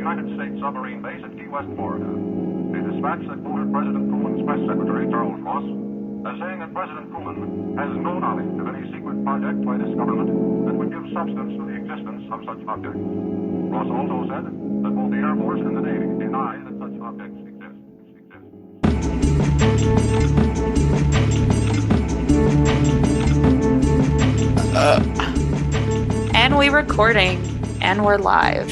United States submarine base at Key West, Florida. A dispatch that quoted President Truman's press secretary, Charles Ross, as saying that President Truman has no knowledge of any secret project by this government that would give substance to the existence of such objects. Ross also said that both the Air Force and the Navy deny that such objects exist. And we're recording, and we're live.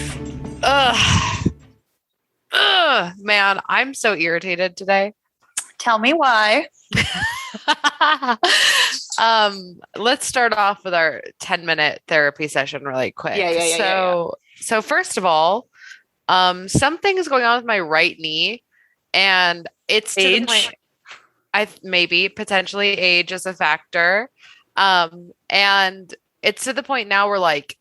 Man, I'm so irritated today. Tell me why. Let's start off with our 10-minute therapy session really quick. So first of all, something is going on with my right knee, and it's to the point, maybe potentially age is a factor. And it's to the point now where like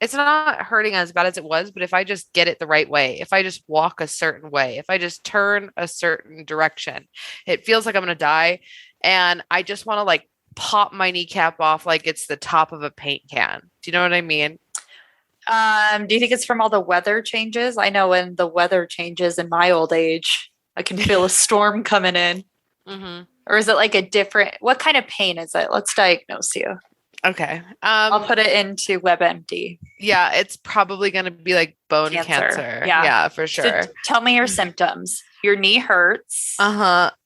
it's not hurting as bad as it was, but if I just get it the right way, if I just walk a certain way, if I just turn a certain direction, it feels like I'm going to die. And I just want to like pop my kneecap off like it's the top of a paint can. Do you know what I mean? Do you think it's from all the weather changes? I know when the weather changes in my old age, I can feel a storm coming in. Mm-hmm. Or is it like a different, what kind of pain is it? Let's diagnose you. Okay. I'll put it into WebMD. Yeah, it's probably going to be like bone cancer. Yeah, for sure. So tell me your symptoms. Your knee hurts.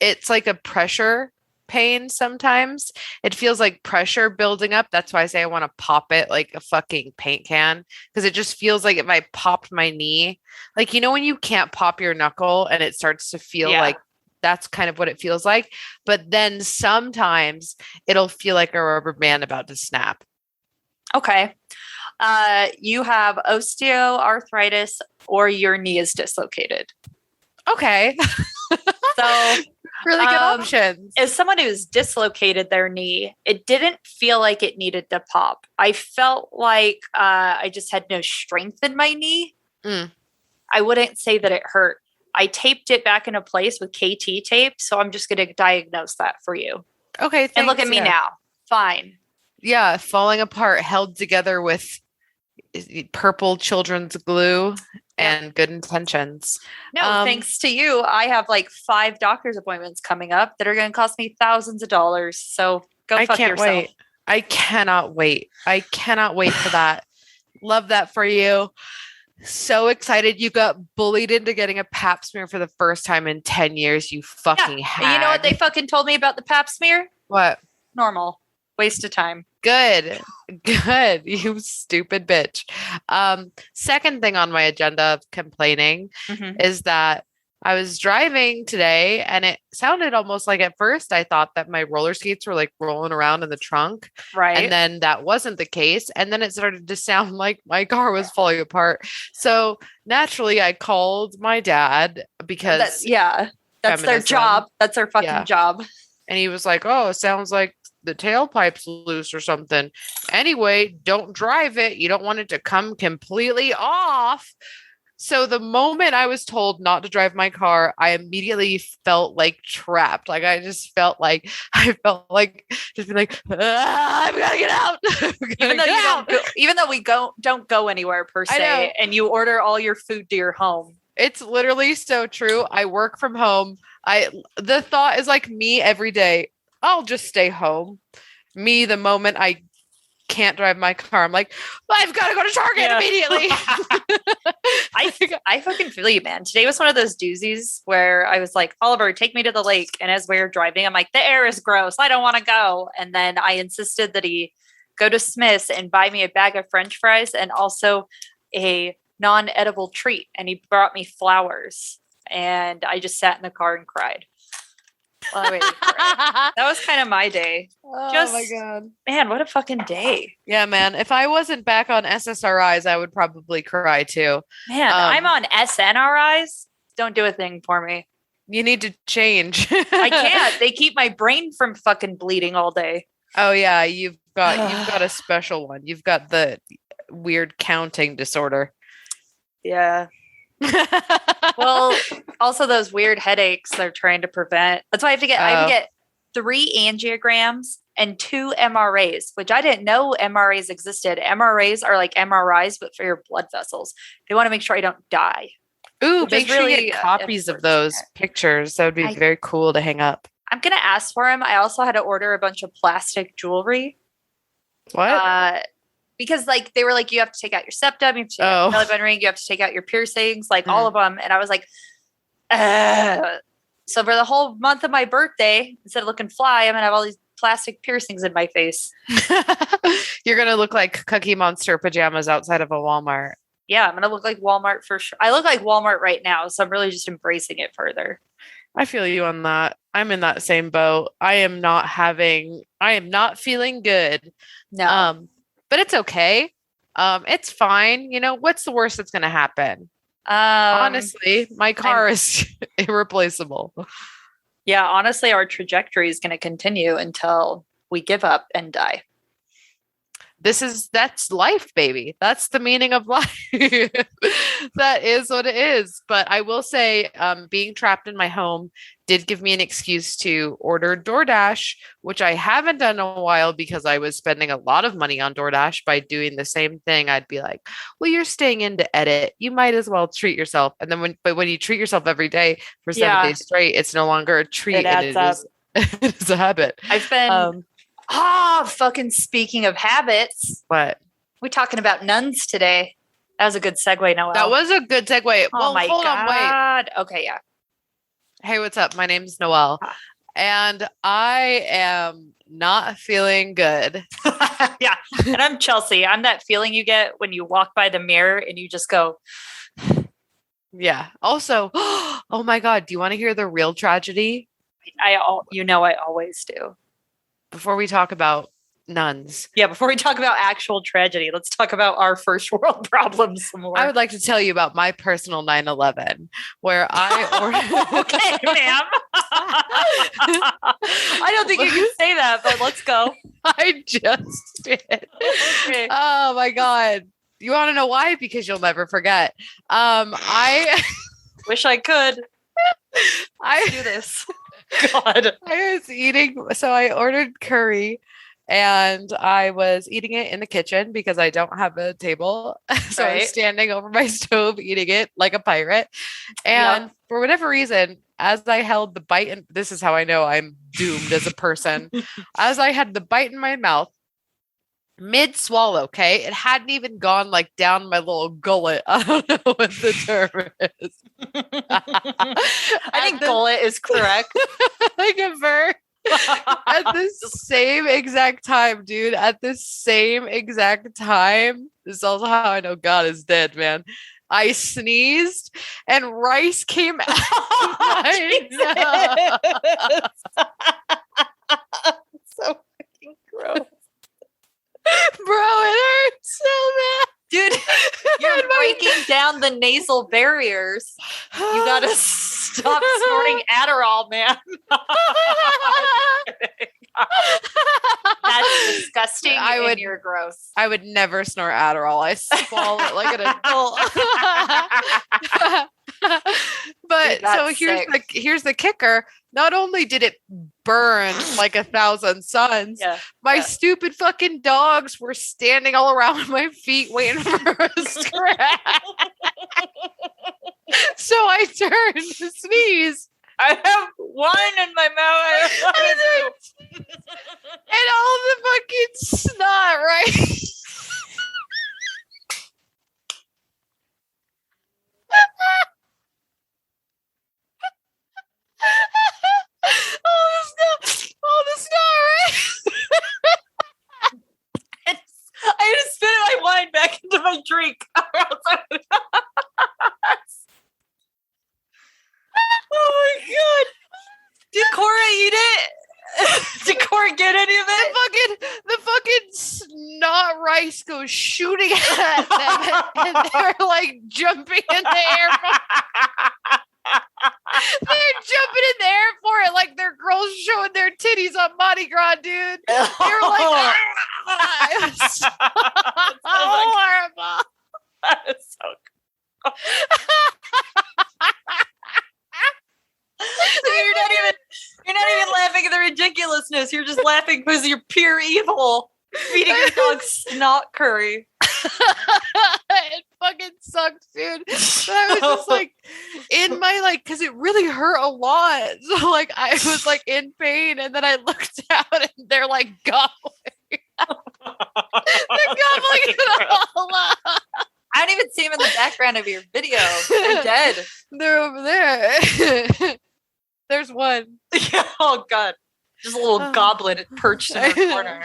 It's like a pressure pain sometimes. It feels like pressure building up. That's why I say I want to pop it like a fucking paint can, because it just feels like if I popped my knee, like, you know, when you can't pop your knuckle and it starts to feel like that's kind of what it feels like. But then sometimes it'll feel like a rubber band about to snap. Okay. You have osteoarthritis or your knee is dislocated. Okay. So really good options. As someone who's dislocated their knee, it didn't feel like it needed to pop. I felt like I just had no strength in my knee. I wouldn't say that it hurt. I taped it back into place with KT tape, so I'm just going to diagnose that for you. Okay, thanks. And look at me now. Fine. Yeah, falling apart, held together with purple children's glue and good intentions. No, thanks to you, I have like 5 doctor's appointments coming up that are going to cost me thousands of dollars. So go fuck yourself. Wait. I cannot wait. I cannot wait for that. Love that for you. So excited you got bullied into getting a pap smear for the first time in 10 years. You fucking had. You know what they fucking told me about the pap smear? What? Normal. Waste of time. Good. You stupid bitch. Second thing on my agenda of complaining is that I was driving today and it sounded almost like at first I thought that my roller skates were like rolling around in the trunk. Right. And then that wasn't the case. And then it started to sound like my car was falling apart. So naturally I called my dad because that's their job. That's their fucking job. And he was like, oh, it sounds like the tailpipe's loose or something. Anyway, don't drive it. You don't want it to come completely off. So the moment I was told not to drive my car, I immediately felt like trapped. Like I felt like just being like, I've got to get out. Even though we don't go anywhere per se, and you order all your food to your home. It's literally so true. I work from home. The thought is like me every day. I'll just stay home. Me, the moment I can't drive my car, I'm like, I've got to go to Target immediately. I fucking feel you, man. Today was one of those doozies where I was like, Oliver, take me to the lake. And as we were driving, I'm like, the air is gross. I don't want to go. And then I insisted that he go to Smith's and buy me a bag of French fries and also a non-edible treat. And he brought me flowers. And I just sat in the car and cried. That was kind of my day. Oh my God. Man, what a fucking day. Yeah, man. If I wasn't back on SSRIs, I would probably cry too. Man, I'm on SNRIs. Don't do a thing for me. You need to change. I can't. They keep my brain from fucking bleeding all day. Oh yeah, you've got a special one. You've got the weird counting disorder. Yeah. Well, also those weird headaches they're trying to prevent. That's why I have to get 3 angiograms and 2 MRAs, which I didn't know MRAs existed. MRAs are like MRIs, but for your blood vessels. They want to make sure I don't die. Ooh, make sure you get copies of those pictures. That would be very cool to hang up. I'm going to ask for them. I also had to order a bunch of plastic jewelry. What? Because like they were like, you have to take out your septum, you have to take out your belly button ring, you have to take out your piercings, like all of them. And I was like, so for the whole month of my birthday, instead of looking fly, I'm going to have all these plastic piercings in my face. You're going to look like Cookie Monster pajamas outside of a Walmart. Yeah, I'm going to look like Walmart for sure. I look like Walmart right now, so I'm really just embracing it further. I feel you on that. I'm in that same boat. I am not feeling good. No. But it's okay. It's fine. You know, what's the worst that's going to happen? Honestly, my car is irreplaceable. Yeah, honestly, our trajectory is going to continue until we give up and die. That's life, baby. That's the meaning of life. That is what it is. But I will say, being trapped in my home did give me an excuse to order DoorDash, which I haven't done in a while because I was spending a lot of money on DoorDash by doing the same thing. I'd be like, well, you're staying in to edit. You might as well treat yourself. And then when you treat yourself every day for 7 days straight, it's no longer a treat. It adds up. It's a habit. I've been... fucking speaking of habits. What? We're talking about nuns today. That was a good segue, Noelle. That was a good segue. Oh my hold God. on, wait. Okay, yeah. Hey, what's up? My name's Noelle. And I am not feeling good. Yeah. And I'm Chelsea. I'm that feeling you get when you walk by the mirror and you just go. Yeah. Also, oh my God, do you want to hear the real tragedy? I always do. Before we talk about nuns. Yeah, before we talk about actual tragedy, let's talk about our first world problems some more. I would like to tell you about my personal 9/11, where I ordered. Okay, ma'am. I don't think you can say that, but let's go. I just did. Okay. Oh my God. You want to know why? Because you'll never forget. I wish I could. I do this. God. I was eating, so I ordered curry and I was eating it in the kitchen because I don't have a table. So I was standing over my stove eating it like a pirate. And for whatever reason, as I held the bite, and this is how I know I'm doomed as a person, as I had the bite in my mouth, mid swallow, okay? It hadn't even gone like down my little gullet. I don't know what the term is. I think gullet is correct. Like a verb. At the same exact time, dude. At the same exact time. This is also how I know God is dead, man. I sneezed and rice came out of my mouth. So fucking gross. Bro, it hurts so bad. Dude, you're breaking down the nasal barriers. You gotta stop snorting Adderall, man. That's disgusting. You're gross. I would never snort Adderall. I swallow it like an adult. But dude, so here's the kicker. Not only did it burn like 1,000 suns, my stupid fucking dogs were standing all around my feet waiting for a scratch. So I turned to sneeze. I have one in my mouth. And all the fucking snot, right? all the snot, right? I had to spit my wine back into my drink. Oh my God. Did Cora eat it? Did Cora get any of it? The fucking snot rice goes shooting at them and they're like jumping in the air. They're jumping in the air for it like they're girls showing their titties on Mardi Gras, dude. They were like, it was so horrible. That is so cool. So you're not even laughing at the ridiculous listeners. You're just laughing because you're pure evil. Feeding your dog snot curry. It fucking sucks, dude. But I was just like in my because it really hurt a lot. So I was in pain, and then I looked out, and they're gobbling. They're gobbling it all up. I don't even see him in the background of your video. They're dead. They're over there. There's one. Oh God. Just a little goblin perched in the corner.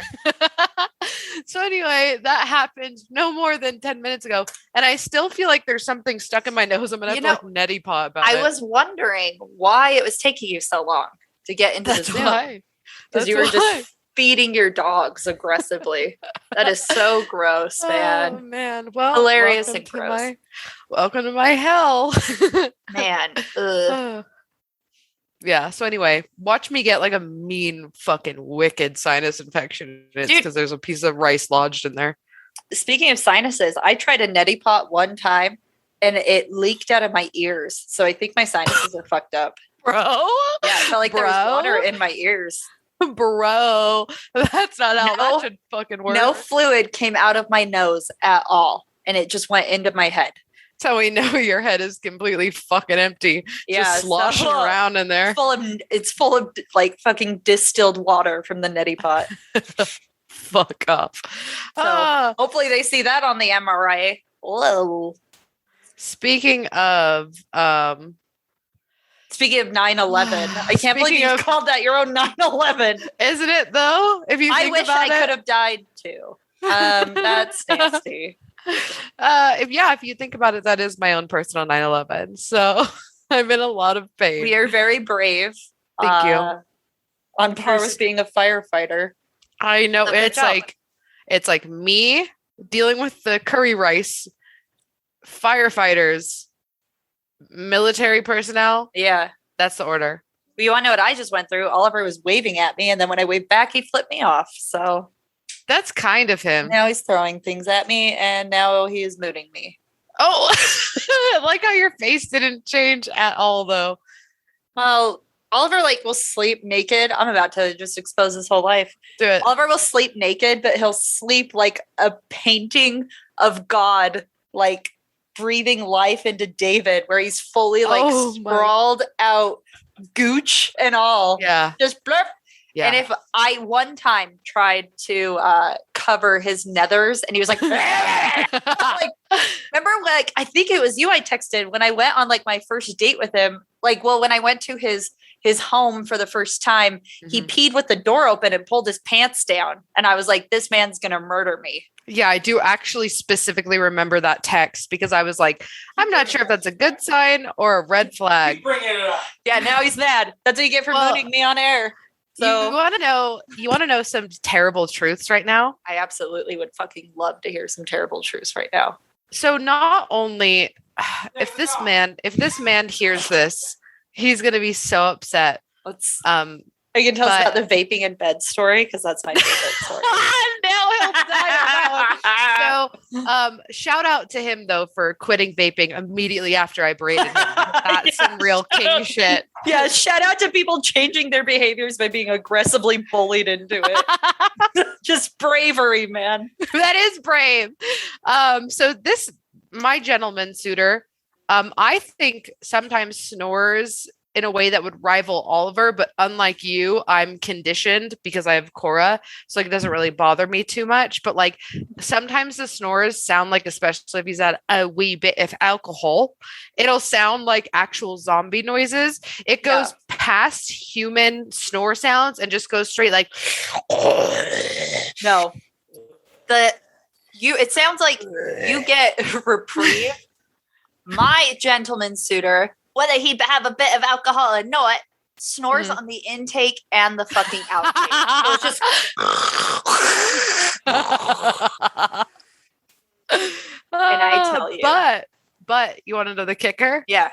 So anyway, that happened no more than 10 minutes ago. And I still feel like there's something stuck in my nose. I'm going to have to neti pot about it. I was wondering why it was taking you so long to get into the Zoom. Because you were just feeding your dogs aggressively. That is so gross, man. Oh, man. Well, hilarious and gross. Welcome to my hell. Man. Ugh. Yeah. So anyway, watch me get a mean fucking wicked sinus infection. It's because there's a piece of rice lodged in there. Speaking of sinuses, I tried a neti pot one time and it leaked out of my ears. So I think my sinuses are fucked up. Bro? Yeah, I felt like there was water in my ears. Bro, that's not how that should fucking work. No fluid came out of my nose at all. And it just went into my head. So we know your head is completely fucking empty. Yeah, just sloshing around in there. It's full of fucking distilled water from the neti pot. Fuck off. So hopefully they see that on the MRI. Whoa. Speaking of 9/11, I can't believe you called that your own 9/11. Isn't it though? If you I think wish about I could have died too. That's nasty. If you think about it, that is my own personal 9/11. So I'm in a lot of pain. We are very brave. Thank you. On par with being a firefighter. I know. It's like me dealing with the curry rice, firefighters, military personnel. Yeah. That's the order. Well, you want to know what I just went through? Oliver was waving at me, and then when I waved back, he flipped me off. So that's kind of him. Now he's throwing things at me, and now he is mooning me. Oh, I like how your face didn't change at all, though. Well, Oliver will sleep naked. I'm about to just expose his whole life. Do it. Oliver will sleep naked, but he'll sleep like a painting of God, breathing life into David, where he's fully sprawled out, gooch and all. Yeah. Just blurp. Yeah. And if I one time tried to cover his nethers and he was remember I think it was you I texted when I went on my first date with him. When I went to his home for the first time, he peed with the door open and pulled his pants down. And I was like, this man's going to murder me. Yeah, I do actually specifically remember that text because I was like, I'm not sure if that's a good sign or a red flag. Keep bringing it up. Yeah, now he's mad. That's what you get for mooning me on air. So you want to know some terrible truths right now? I absolutely would fucking love to hear some terrible truths right now. So not only if this man hears this, he's going to be so upset. Are you going to tell us about the vaping in bed story? Because that's my favorite story. Now he'll die on that one. So shout out to him, though, for quitting vaping immediately after I berated him. That's some real king shit. Yeah, shout out to people changing their behaviors by being aggressively bullied into it. Just bravery, man. That is brave. So my gentleman suitor, I think sometimes snores in a way that would rival Oliver, but unlike you, I'm conditioned because I have Cora, so it doesn't really bother me too much. But sometimes the snores sound especially if he's had a wee bit of alcohol, it'll sound like actual zombie noises. It goes past human snore sounds and just goes straight no. It sounds like you get reprieve. My gentleman suitor, whether he have a bit of alcohol or not, snores on the intake and the fucking outtake. So it's just and I tell you. But you want to know the kicker? Yeah.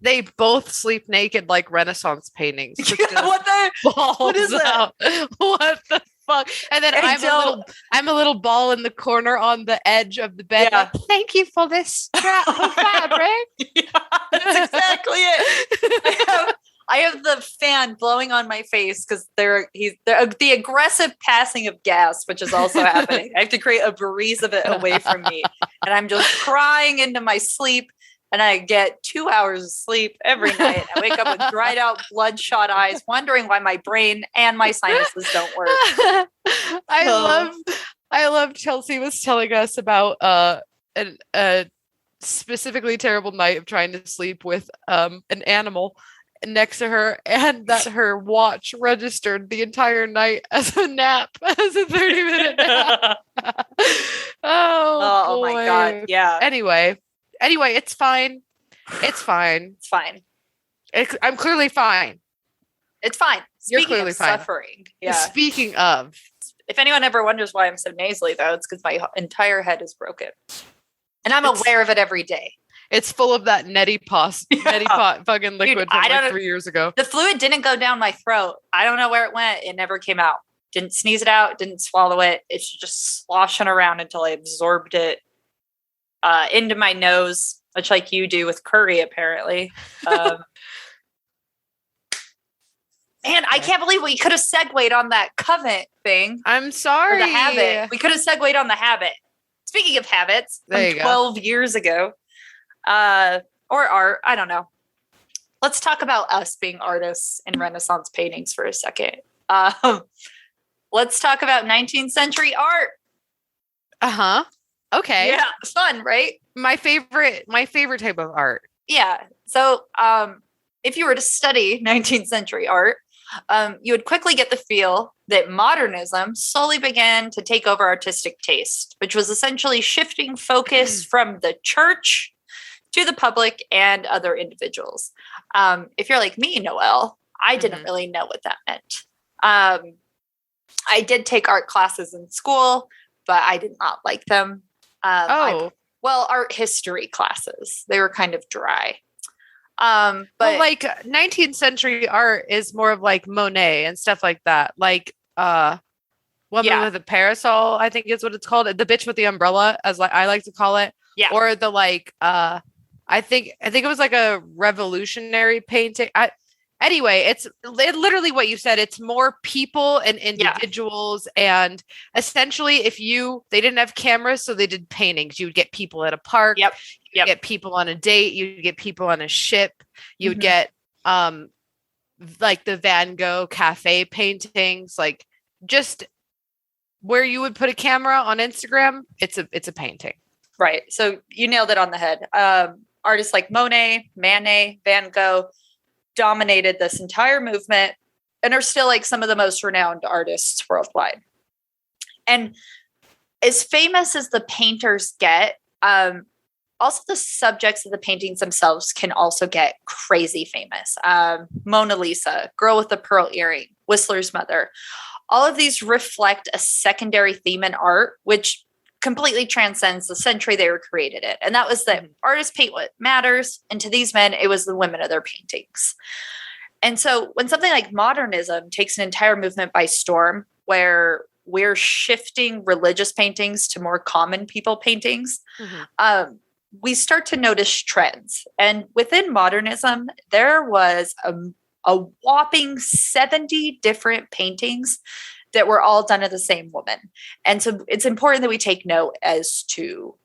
They both sleep naked like Renaissance paintings. What is that? What the fuck? And then I'm a little ball in the corner on the edge of the bed. Yeah. Thank you for this strap of fabric. Yeah, that's exactly it. I have the fan blowing on my face because the aggressive passing of gas, which is also happening. I have to create a breeze of it away from me. And I'm just crying into my sleep. And I get 2 hours of sleep every night. I wake up with dried out, bloodshot eyes, wondering why my brain and my sinuses don't work. I love Chelsea was telling us about a specifically terrible night of trying to sleep with an animal next to her, and that her watch registered the entire night as a nap, as a 30-minute nap. Oh my God. Yeah. Anyway, it's fine. It's fine. It's fine. I'm clearly fine. It's fine. You're clearly fine. Suffering. Yeah. Speaking of. If anyone ever wonders why I'm so nasally, though, it's because my entire head is broken. And I'm aware of it every day. It's full of that neti pot fucking liquid from like 3 years ago. The fluid didn't go down my throat. I don't know where it went. It never came out. Didn't sneeze it out. Didn't swallow it. It's just sloshing around until I absorbed it into my nose, much like you do with curry, apparently. Man, I can't believe we could have segued on that covenant thing. I'm sorry. The habit. We could have segued on the habit. Speaking of habits, from 12 years ago, or art, I don't know. Let's talk about us being artists in Renaissance paintings for a second. Let's talk about 19th century art. Uh-huh. Okay. Yeah, fun, right? My favorite type of art. Yeah. So, if you were to study 19th century art, you would quickly get the feel that modernism slowly began to take over artistic taste, which was essentially shifting focus from the church to the public and other individuals. If you're like me, Noelle, I didn't really know what that meant. I did take art classes in school, but I did not like them. Art history classes. They were kind of dry. But like 19th century art is more of like Monet and stuff like that. Like Woman with a Parasol, I think is what it's called. The Bitch with the Umbrella, as I like to call it. Yeah. Or the I think it was like a revolutionary painting. Anyway, it's literally what you said. It's more people and individuals. Yeah. And essentially, they didn't have cameras, so they did paintings. You would get people at a park. Yep. You'd get people on a date. You'd get people on a ship. You'd get like the Van Gogh cafe paintings, like just where you would put a camera on Instagram. It's a painting. Right. So you nailed it on the head. Artists like Monet, Manet, Van Gogh dominated this entire movement and are still like some of the most renowned artists worldwide. And as famous as the painters get, also the subjects of the paintings themselves can also get crazy famous. Mona Lisa, Girl with the Pearl Earring, Whistler's Mother. All of these reflect a secondary theme in art, which completely transcends the century they were created in. And that was that artists paint what matters. And to these men, it was the women of their paintings. And so when something like modernism takes an entire movement by storm, where we're shifting religious paintings to more common people paintings, we start to notice trends. And within modernism, there was a whopping 70 different paintings that were all done of the same woman. And so it's important that we take note as to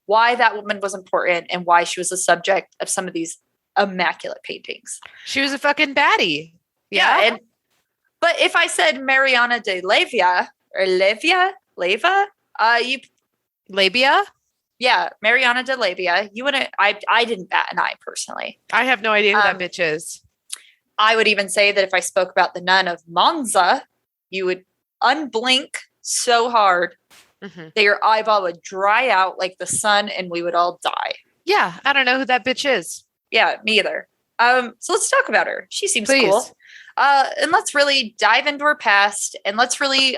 why that woman was important and why she was the subject of some of these immaculate paintings. She was a fucking baddie. Yeah. But if I said Marianna de Leyva or Leyva, Labia? Yeah, Marianna de Leyva, you wouldn't, I didn't bat an eye personally. I have no idea who that bitch is. I would even say that if I spoke about the Nun of Monza, you would unblink so hard that your eyeball would dry out like the sun and we would all die. Yeah, I don't know who that bitch is. Yeah, me either. So let's talk about her. She seems cool. And let's really dive into her past and let's really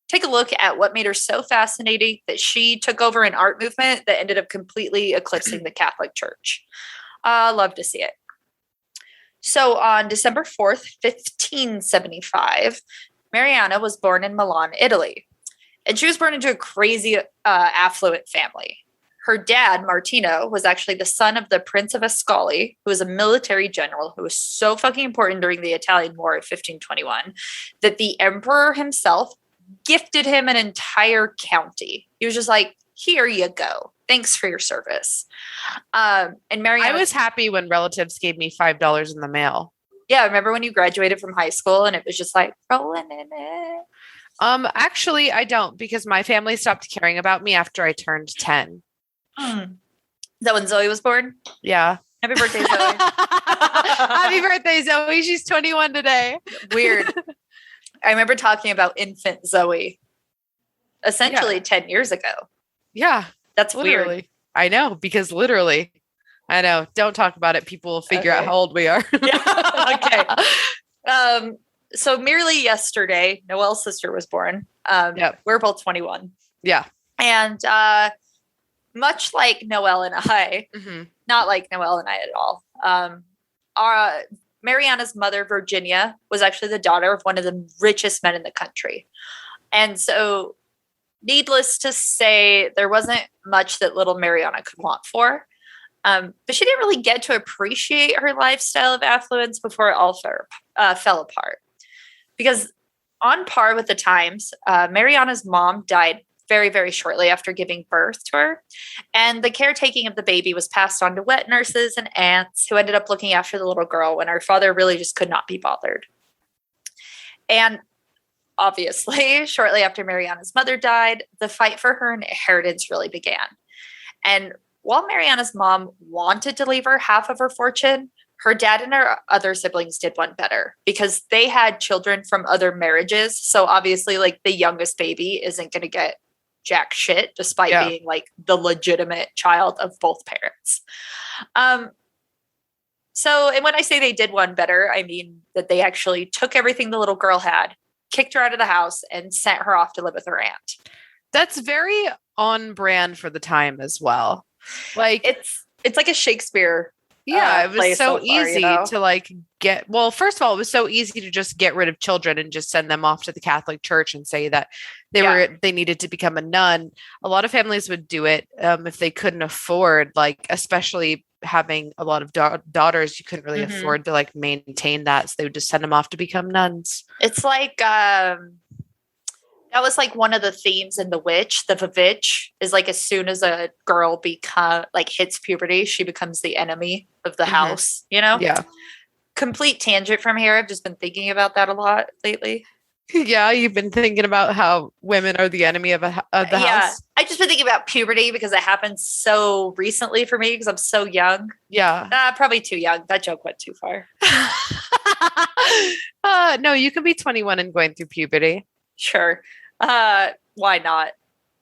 take a look at what made her so fascinating that she took over an art movement that ended up completely eclipsing the Catholic Church. Love to see it. So on December 4th, 1575, Marianna was born in Milan, Italy. And she was born into a crazy affluent family. her dad, Martino, was actually the son of the Prince of Ascoli, who was a military general who was so fucking important during the Italian War of 1521 that the emperor himself gifted him an entire county. He was just like, here you go. Thanks for your service. And Marianna, I was happy when relatives gave me $5 in the mail. Yeah, remember when you graduated from high school and it was just like rolling in it? Actually, I don't, because my family stopped caring about me after I turned 10. Is that when Zoe was born? Yeah. Happy birthday, Zoe. Happy birthday, Zoe. She's 21 today. Weird. I remember talking about infant Zoe essentially 10 years ago. Yeah. That's literally weird. I know, because literally, I know. Don't talk about it. People will figure out how old we are. Okay. So merely yesterday, Noelle's sister was born. We're both 21. Yeah. And much like Noelle and I, not like Noelle and I at all, Marianna's mother, Virginia, was actually the daughter of one of the richest men in the country. And so, needless to say, there wasn't much that little Marianna could want for. But she didn't really get to appreciate her lifestyle of affluence before it all fell apart. Because on par with the times, Marianna's mom died very, very shortly after giving birth to her. And the caretaking of the baby was passed on to wet nurses and aunts who ended up looking after the little girl when her father really just could not be bothered. And obviously, shortly after Marianna's mother died, the fight for her inheritance really began. And while Marianna's mom wanted to leave her half of her fortune, her dad and her other siblings did one better because they had children from other marriages. So obviously, like, the youngest baby isn't going to get jack shit despite being like the legitimate child of both parents. And when I say they did one better, I mean that they actually took everything the little girl had, kicked her out of the house, and sent her off to live with her aunt. That's very on brand for the time as well. Like, it's like a Shakespeare. Yeah, it was so far, easy to like get. Well, first of all, it was so easy to just get rid of children and just send them off to the Catholic Church and say that they needed to become a nun. A lot of families would do it if they couldn't afford, like, especially having a lot of daughters, you couldn't really afford to like maintain that, so they would just send them off to become nuns. It's like that was like one of the themes in The Witch. The Vavitch is like, as soon as a girl hits puberty, she becomes the enemy of the house, you know? Yeah. Complete tangent from here. I've just been thinking about that a lot lately. Yeah, you've been thinking about how women are the enemy of the house. I just been thinking about puberty because it happened so recently for me because I'm so young. Yeah. Probably too young. That joke went too far. No, you can be 21 and going through puberty. Sure. Why not?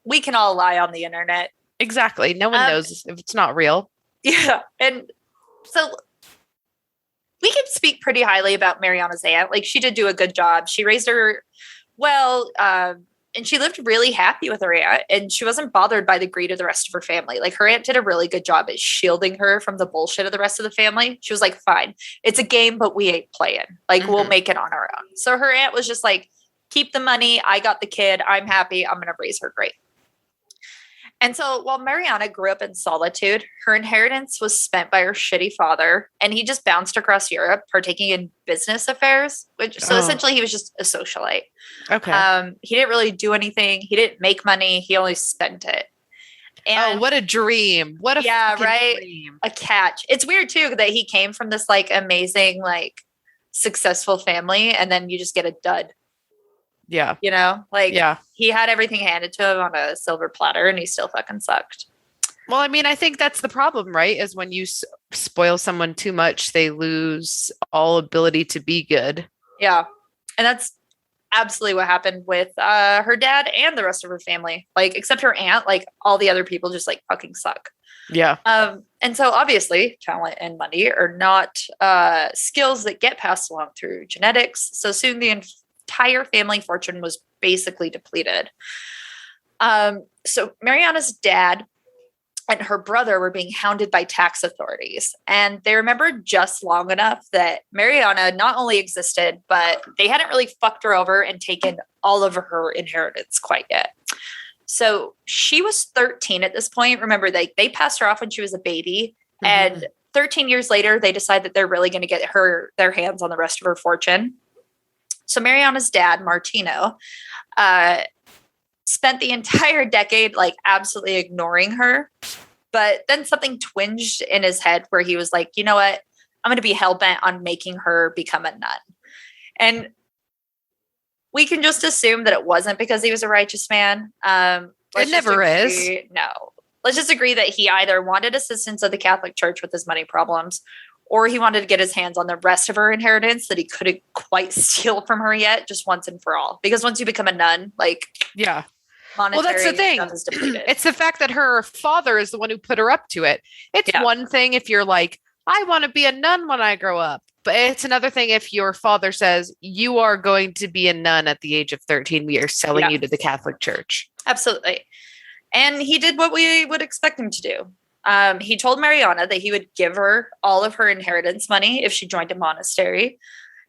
We can all lie on the internet. Exactly. No one knows if it's not real. Yeah. And so we can speak pretty highly about Marianna's aunt. Like, she did do a good job. She raised her well, and she lived really happy with her aunt, and she wasn't bothered by the greed of the rest of her family. Like, her aunt did a really good job at shielding her from the bullshit of the rest of the family. She was like, fine, it's a game, but we ain't playing. Like, we'll make it on our own. So her aunt was just like, keep the money. I got the kid. I'm happy. I'm going to raise her great. And so while Marianna grew up in solitude, her inheritance was spent by her shitty father, and he just bounced across Europe, partaking in business affairs, essentially he was just a socialite. Okay. He didn't really do anything. He didn't make money. He only spent it. And what a dream. What a dream. A catch. It's weird too that he came from this like amazing, like successful family, and then you just get a dud. Yeah. You know, like, he had everything handed to him on a silver platter and he still fucking sucked. Well, I mean, I think that's the problem, right? Is when you spoil someone too much, they lose all ability to be good. Yeah. And that's absolutely what happened with her dad and the rest of her family. Like, except her aunt, like, all the other people just like fucking suck. Yeah. And so obviously talent and money are not skills that get passed along through genetics. So soon the entire family fortune was basically depleted. So Marianna's dad and her brother were being hounded by tax authorities, and they remembered just long enough that Marianna not only existed, but they hadn't really fucked her over and taken all of her inheritance quite yet. So she was 13 at this point. Remember, they passed her off when she was a baby. And 13 years later, they decide that they're really going to get their hands on the rest of her fortune. So Marianna's dad, Marino, spent the entire decade like absolutely ignoring her. But then something twinged in his head where he was like, you know what? I'm going to be hell-bent on making her become a nun. And we can just assume that it wasn't because he was a righteous man. It never is. No. Let's just agree that he either wanted assistance of the Catholic Church with his money problems, or he wanted to get his hands on the rest of her inheritance that he couldn't quite steal from her yet, just once and for all. Because once you become a nun, like... Yeah. Monetary, well, that's the thing. It's the fact that her father is the one who put her up to it. It's one thing if you're like, I want to be a nun when I grow up. But it's another thing if your father says, you are going to be a nun at the age of 13. We are selling you to the Catholic Church. Absolutely. And he did what we would expect him to do. He told Marianna that he would give her all of her inheritance money if she joined a monastery.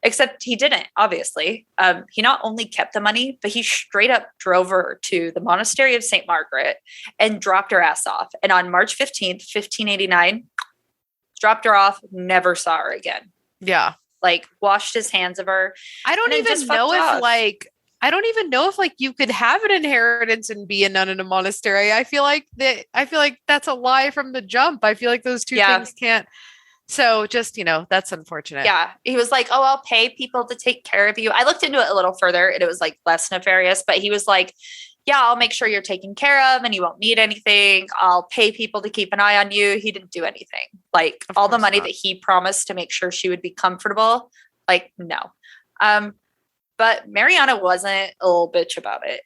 Except he didn't, obviously. He not only kept the money, but he straight up drove her to the monastery of St. Margaret and dropped her ass off. And on March 15th, 1589, dropped her off, never saw her again. Yeah. Like, washed his hands of her. I don't even know if you could have an inheritance and be a nun in a monastery. I feel like that's a lie from the jump. I feel like those two things can't. So just, that's unfortunate. Yeah. He was like, oh, I'll pay people to take care of you. I looked into it a little further and it was like less nefarious, but he was like, yeah, I'll make sure you're taken care of and you won't need anything. I'll pay people to keep an eye on you. He didn't do anything. Like all the money that he promised to make sure she would be comfortable. Like, no. But Marianna wasn't a little bitch about it.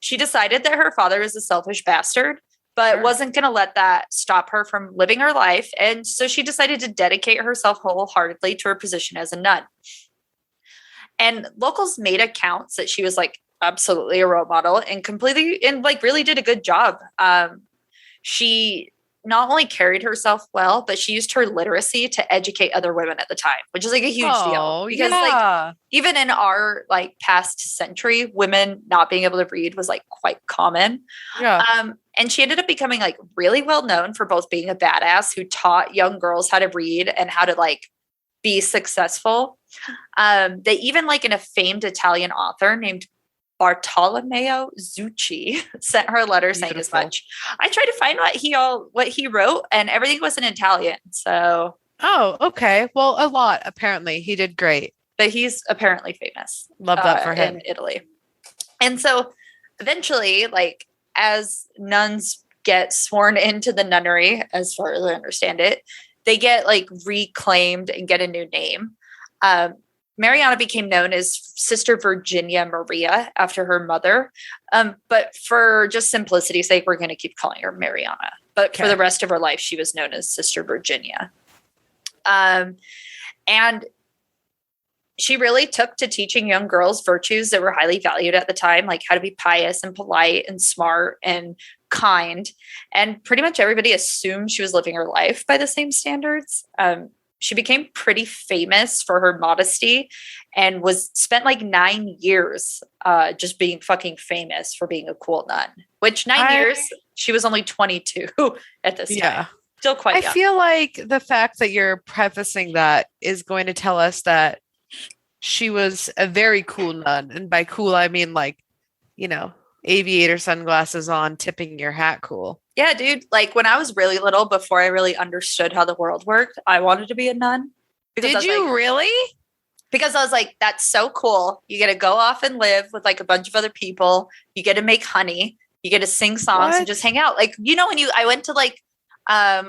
She decided that her father was a selfish bastard, but wasn't going to let that stop her from living her life. And so she decided to dedicate herself wholeheartedly to her position as a nun. And locals made accounts that she was like absolutely a role model and really did a good job. She not only carried herself well, but she used her literacy to educate other women at the time, which is like a huge deal. Because like even in our like past century, women not being able to read was like quite common. Yeah. And she ended up becoming like really well known for both being a badass who taught young girls how to read and how to like be successful. They even like a famed Italian author named Bartolomeo Zucchi sent her a letter saying as much. I tried to find what he wrote and everything was in Italian. So okay. Well, a lot apparently. He did great. But he's apparently famous. Love that for him. In Italy. And so eventually, like as nuns get sworn into the nunnery, as far as I understand it, they get like reclaimed and get a new name. Marianna became known as Sister Virginia Maria after her mother. But for just simplicity's sake, we're going to keep calling her Marianna. But for the rest of her life, she was known as Sister Virginia. And she really took to teaching young girls virtues that were highly valued at the time, like how to be pious and polite and smart and kind. And pretty much everybody assumed she was living her life by the same standards. She became pretty famous for her modesty and spent like 9 years just being fucking famous for being a cool nun, which 9 years, she was only 22 at this time. Still quite young. I feel like the fact that you're prefacing that is going to tell us that she was a very cool nun. And by cool, I mean like, aviator sunglasses on, tipping your hat cool. Yeah, dude. Like when I was really little, before I really understood how the world worked, I wanted to be a nun. Did you really? Because I was like, that's so cool. You get to go off and live with like a bunch of other people. You get to make honey. You get to sing songs and just hang out. Like, I went to like, I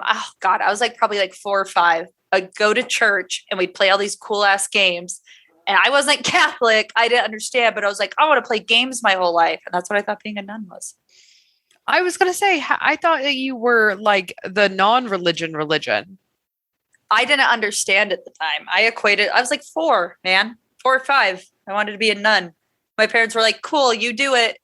was like probably like 4 or 5. I'd go to church and we'd play all these cool ass games. And I wasn't Catholic. I didn't understand, but I was like, I want to play games my whole life. And that's what I thought being a nun was. I was going to say, I thought that you were like the non-religion religion. I didn't understand at the time. I was like 4, man, 4 or 5. I wanted to be a nun. My parents were like, cool, you do it.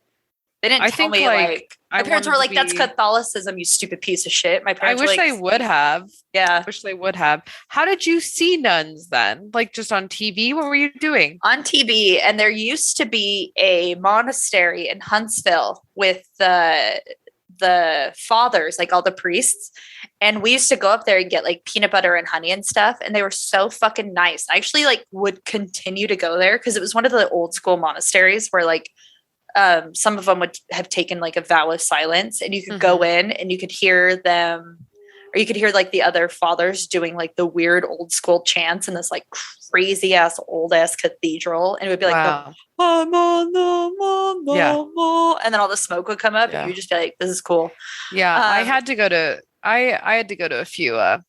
They didn't tell me like my parents were like, "That's be... Catholicism, you stupid piece of shit." My parents. I wish were like, they would have. Yeah, I wish they would have. How did you see nuns then? Like just on TV? What were you doing? On TV, and there used to be a monastery in Huntsville with the fathers, like all the priests, and we used to go up there and get like peanut butter and honey and stuff, and they were so fucking nice. I actually like would continue to go there because it was one of the old school monasteries where like some of them would have taken like a vow of silence, and you could go in and you could hear them, or you could hear like the other fathers doing like the weird old school chants in this like crazy ass old ass cathedral, and it would be like Wow. and then all the smoke would come up, and you would just be like, "This is cool." Yeah, I had to go to a few. I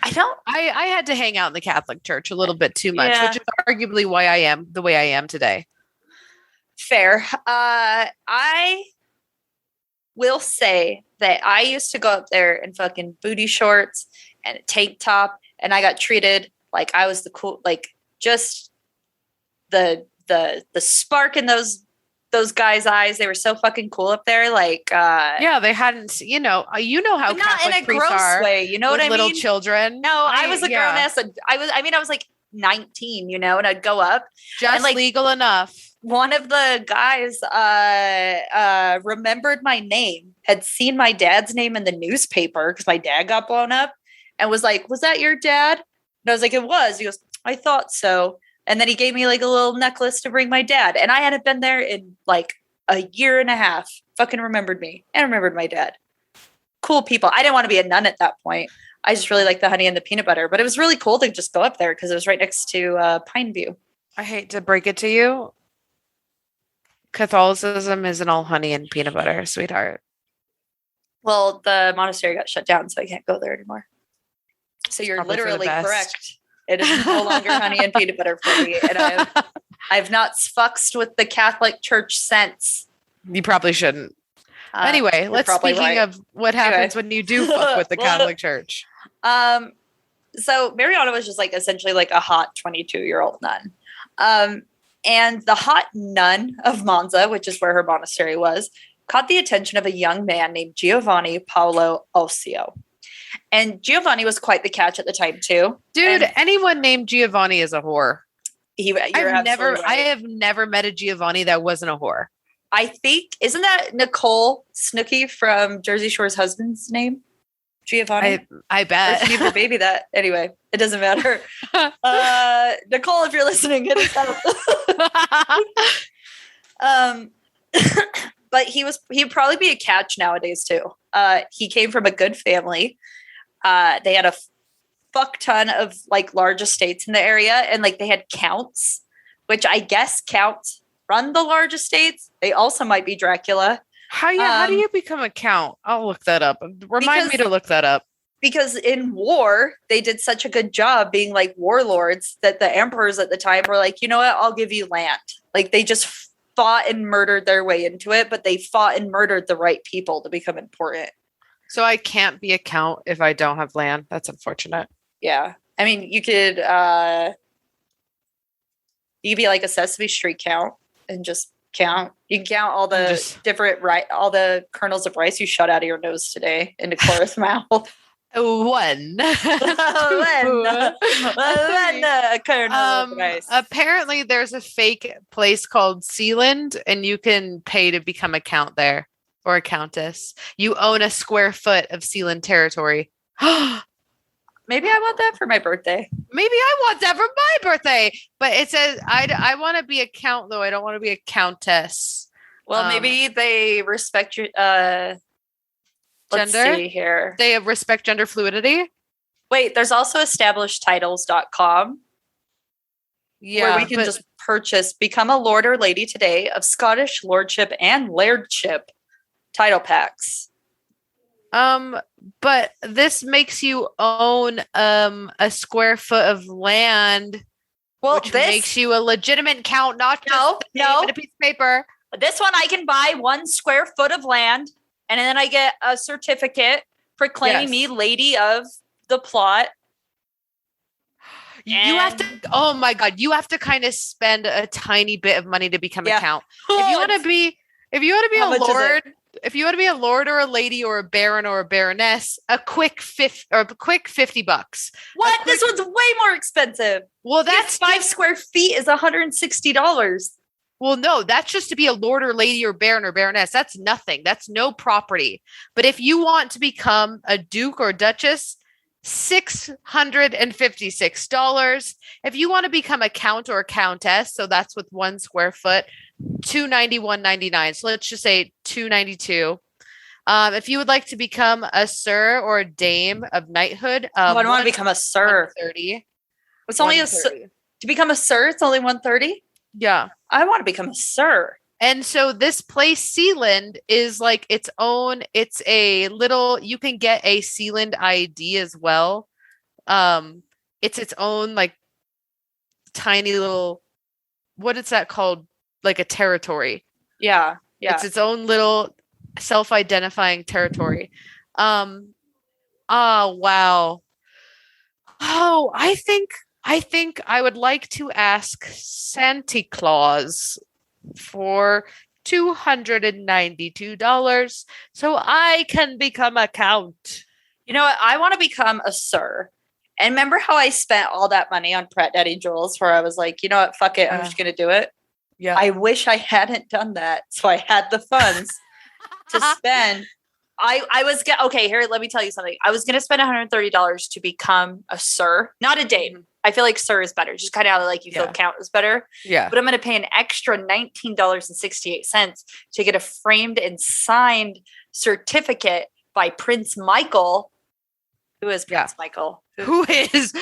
had to hang out in the Catholic Church a little bit too much, which is arguably why I am the way I am today. Fair. I will say that I used to go up there in fucking booty shorts and a tank top, and I got treated like I was the cool, like just the spark in those guys' eyes. They were so fucking cool up there. Like, they hadn't, how not Catholic in a priests gross are way. You know what I mean? Little children. No, I was a grown ass. I was like 19, and I'd go up just and, like, legal enough. One of the guys remembered my name, had seen my dad's name in the newspaper because my dad got blown up, and was like, "Was that your dad?" And I was like, "It was." He goes, "I thought so." And then he gave me like a little necklace to bring my dad. And I hadn't been there in like a year and a half. Fucking remembered me and remembered my dad. Cool people. I didn't want to be a nun at that point. I just really liked the honey and the peanut butter. But it was really cool to just go up there because it was right next to Pine View. I hate to break it to you. Catholicism isn't all honey and peanut butter, sweetheart. Well, the monastery got shut down, so I can't go there anymore. So you're literally correct. It is no longer honey and peanut butter for me. And I've not fucked with the Catholic Church since. You probably shouldn't. Anyway, speaking of what happens when you do fuck with the Catholic Church. So Marianna was just like essentially like a hot 22-year-old nun. And the hot Nun of Monza, which is where her monastery was, caught the attention of a young man named Giovanni Paolo Osio. And Giovanni was quite the catch at the time too. Dude, anyone named Giovanni is a whore. I have never met a Giovanni that wasn't a whore. I think, isn't that Nicole Snooki from Jersey Shore's husband's name? Giovanni? I bet. Or she named her baby that. Anyway, it doesn't matter. Nicole, if you're listening, hit us up. But he'd probably be a catch nowadays too. He came from a good family. They had a fuck ton of like large estates in the area, and like they had counts, which I guess counts run the large estates. They also might be Dracula. How do you become a count? I'll look that up. Remind me to look that up. Because in war, they did such a good job being like warlords that the emperors at the time were like, you know what? I'll give you land. Like they just fought and murdered their way into it, but they fought and murdered the right people to become important. So I can't be a count if I don't have land. That's unfortunate. Yeah. I mean, you could be like a Sesame Street count and just count. You can count all the all the kernels of rice you shot out of your nose today into Cora's mouth. One kernel of rice. Apparently, there's a fake place called Sealand, and you can pay to become a count there or a countess. You own a square foot of Sealand territory. Maybe I want that for my birthday. Maybe I want that for my birthday. But it says I want to be a count, though. I don't want to be a countess. Well, maybe they respect your let's gender. See here. They respect gender fluidity. Wait, there's also established-titles.com. Yeah, where we can just become a lord or lady today of Scottish lordship and lairdship title packs. But this makes you own a square foot of land, which makes you a legitimate count, not just a piece of paper. This one I can buy 1 square foot of land, and then I get a certificate proclaiming me lady of the plot. You have to, oh my God, you have to kind of spend a tiny bit of money to become a count. If you want to be a lord or a lady or a baron or a baroness, a quick $50. What? This one's way more expensive. Well, that's 5 square feet is $160. Well, no, that's just to be a lord or lady or baron or baroness. That's nothing. That's no property. But if you want to become a duke or duchess, $656. If you want to become a count or a countess, so that's with 1 square foot, $291.99. So let's just say $292. If you would like to become a sir or a dame of knighthood, I don't want to become a sir. $130. It's only to become a sir. It's only $130. Yeah, I want to become a sir. And so this place, Sealand, is like its own. It's a little. You can get a Sealand ID as well. It's its own like tiny little. What is that called? Like a territory. Yeah. It's its own little self-identifying territory. Oh wow. Oh, I think I would like to ask Santa Claus for $292 so I can become a count. You know what? I want to become a sir. And remember how I spent all that money on Pratt Daddy Jewels where I was like, you know what? Fuck it. I'm just going to do it. Yeah. I wish I hadn't done that. So I had the funds to spend. Okay, here, let me tell you something. I was going to spend $130 to become a sir, not a dame. I feel like sir is better. Just kind of like you feel count is better. Yeah. But I'm going to pay an extra $19.68 to get a framed and signed certificate by Prince Michael. Who is Prince Michael? Who is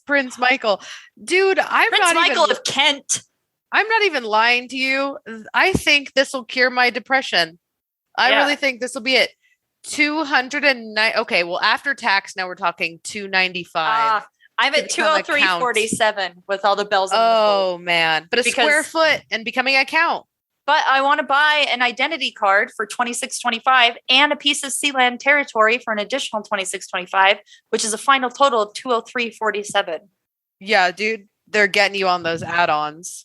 Prince Michael? Dude, Prince Michael of Kent. I'm not even lying to you. I think this will cure my depression. I really think this will be it. 209. Okay, well, after tax, now we're talking 295. I'm at 203.47 with all the bells and whistles. Oh man, but square foot and becoming a count. But I want to buy an identity card for $26.25 and a piece of Sealand territory for an additional $26.25, which is a final total of $203.47. Yeah, dude, they're getting you on those add-ons.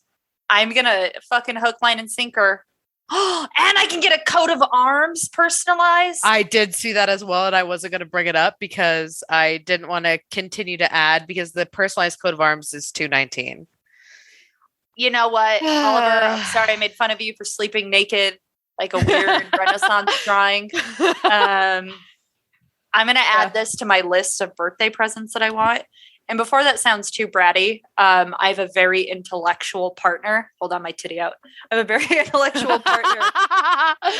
I'm gonna fucking hook, line, and sinker. And I can get a coat of arms personalized. I did see that as well, and I wasn't going to bring it up because I didn't want to continue to add because the personalized coat of arms is $219. You know what, Oliver? I'm sorry I made fun of you for sleeping naked like a weird Renaissance drawing. I'm going to add this to my list of birthday presents that I want. And before that sounds too bratty, I have a very intellectual partner. Hold on, my titty out. I have a very intellectual partner.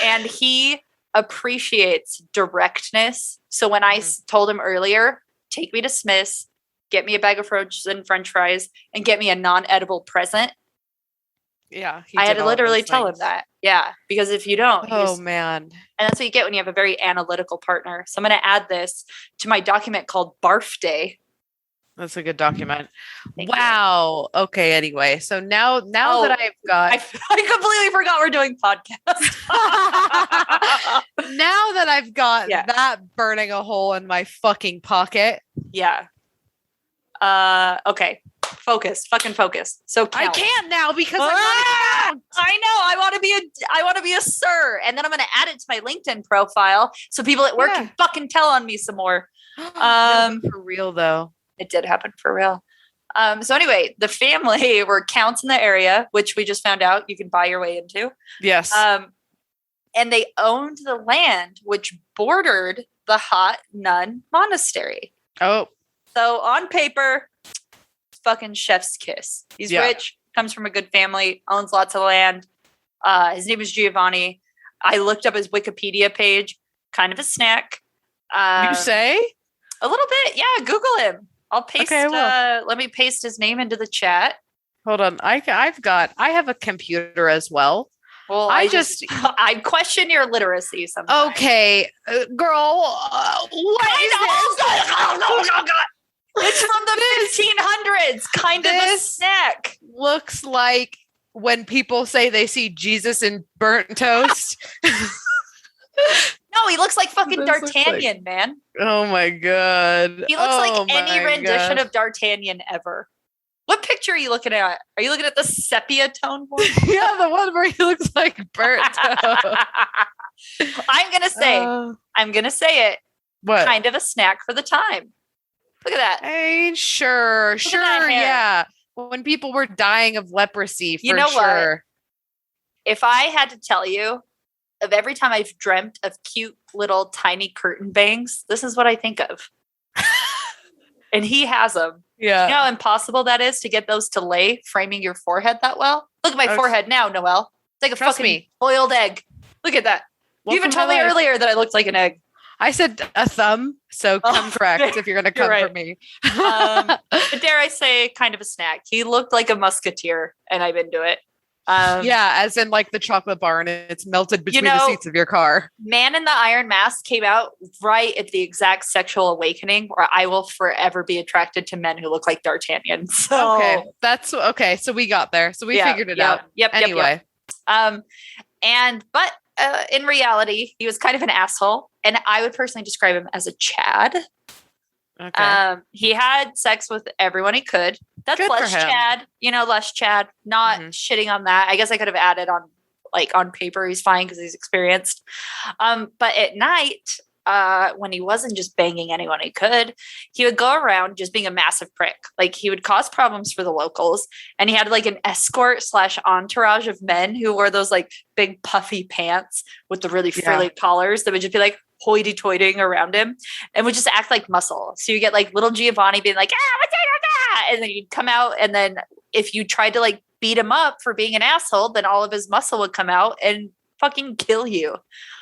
And he appreciates directness. So when I told him earlier, take me to Smith's, get me a bag of frozen French fries, and get me a non-edible present. Yeah. I had to literally tell him that. Yeah. Because if you don't. Oh, man. And that's what you get when you have a very analytical partner. So I'm going to add this to my document called Barf Day. That's a good document. Thank wow. You. Okay. Anyway, so now that I've got, I completely forgot we're doing podcasts. Now that I've got that burning a hole in my fucking pocket. Yeah. Okay. Fucking focus. So count. I can't now because I know. I want to be a sir, and then I'm going to add it to my LinkedIn profile so people at work can fucking tell on me some more. For real though. It did happen for real. So anyway, the family were counts in the area, which we just found out you can buy your way into. Yes. And they owned the land which bordered the hot nun monastery. Oh. So on paper, fucking chef's kiss. He's rich, comes from a good family, owns lots of land. His name is Giovanni. I looked up his Wikipedia page. Kind of a snack. You say? A little bit. Yeah, Google him. I'll paste. Okay, let me paste his name into the chat. Hold on. I have a computer as well. Well, I question your literacy sometimes. Okay, girl. What is this? Oh, God. It's from the 1500s. Kind of a snack. Looks like when people say they see Jesus in burnt toast. No, he looks like fucking D'Artagnan, man. Oh my God. He looks like any rendition of D'Artagnan ever. What picture are you looking at? Are you looking at the sepia tone one? Yeah, the one where he looks like Bert. I'm gonna say it. What? Kind of a snack for the time. Look at that. Hey, sure, yeah. When people were dying of leprosy, for you know sure. What? If I had to tell you of every time I've dreamt of cute little tiny curtain bangs, this is what I think of. And he has them. Yeah. You know how impossible that is to get those to lay, framing your forehead that well? Look at my forehead now, Noelle. It's like a fucking boiled egg. Look at that. You even told me earlier that I looked like an egg. I said a thumb, so come correct if you're going to come for me. But dare I say, kind of a snack. He looked like a musketeer, and I'm into it. Yeah, as in like the chocolate bar and it's melted between the seats of your car. Man in the Iron Mask came out right at the exact sexual awakening where I will forever be attracted to men who look like D'Artagnan. So, okay, that's okay. So we got there. So we figured it out. Yep. Anyway. But in reality, he was kind of an asshole, and I would personally describe him as a Chad. Okay. He had sex with everyone he could. That's Good less Chad, less Chad. Not shitting on that. I guess I could have added on paper he's fine because he's experienced. But at night, when he wasn't just banging anyone he could, he would go around just being a massive prick. Like he would cause problems for the locals, and he had like an escort / entourage of men who wore those like big puffy pants with the really frilly collars that would just be like hoity-toitying around him and would just act like muscle. So you get like little Giovanni being like, and then you'd come out, and then if you tried to like beat him up for being an asshole, then all of his muscle would come out and fucking kill you.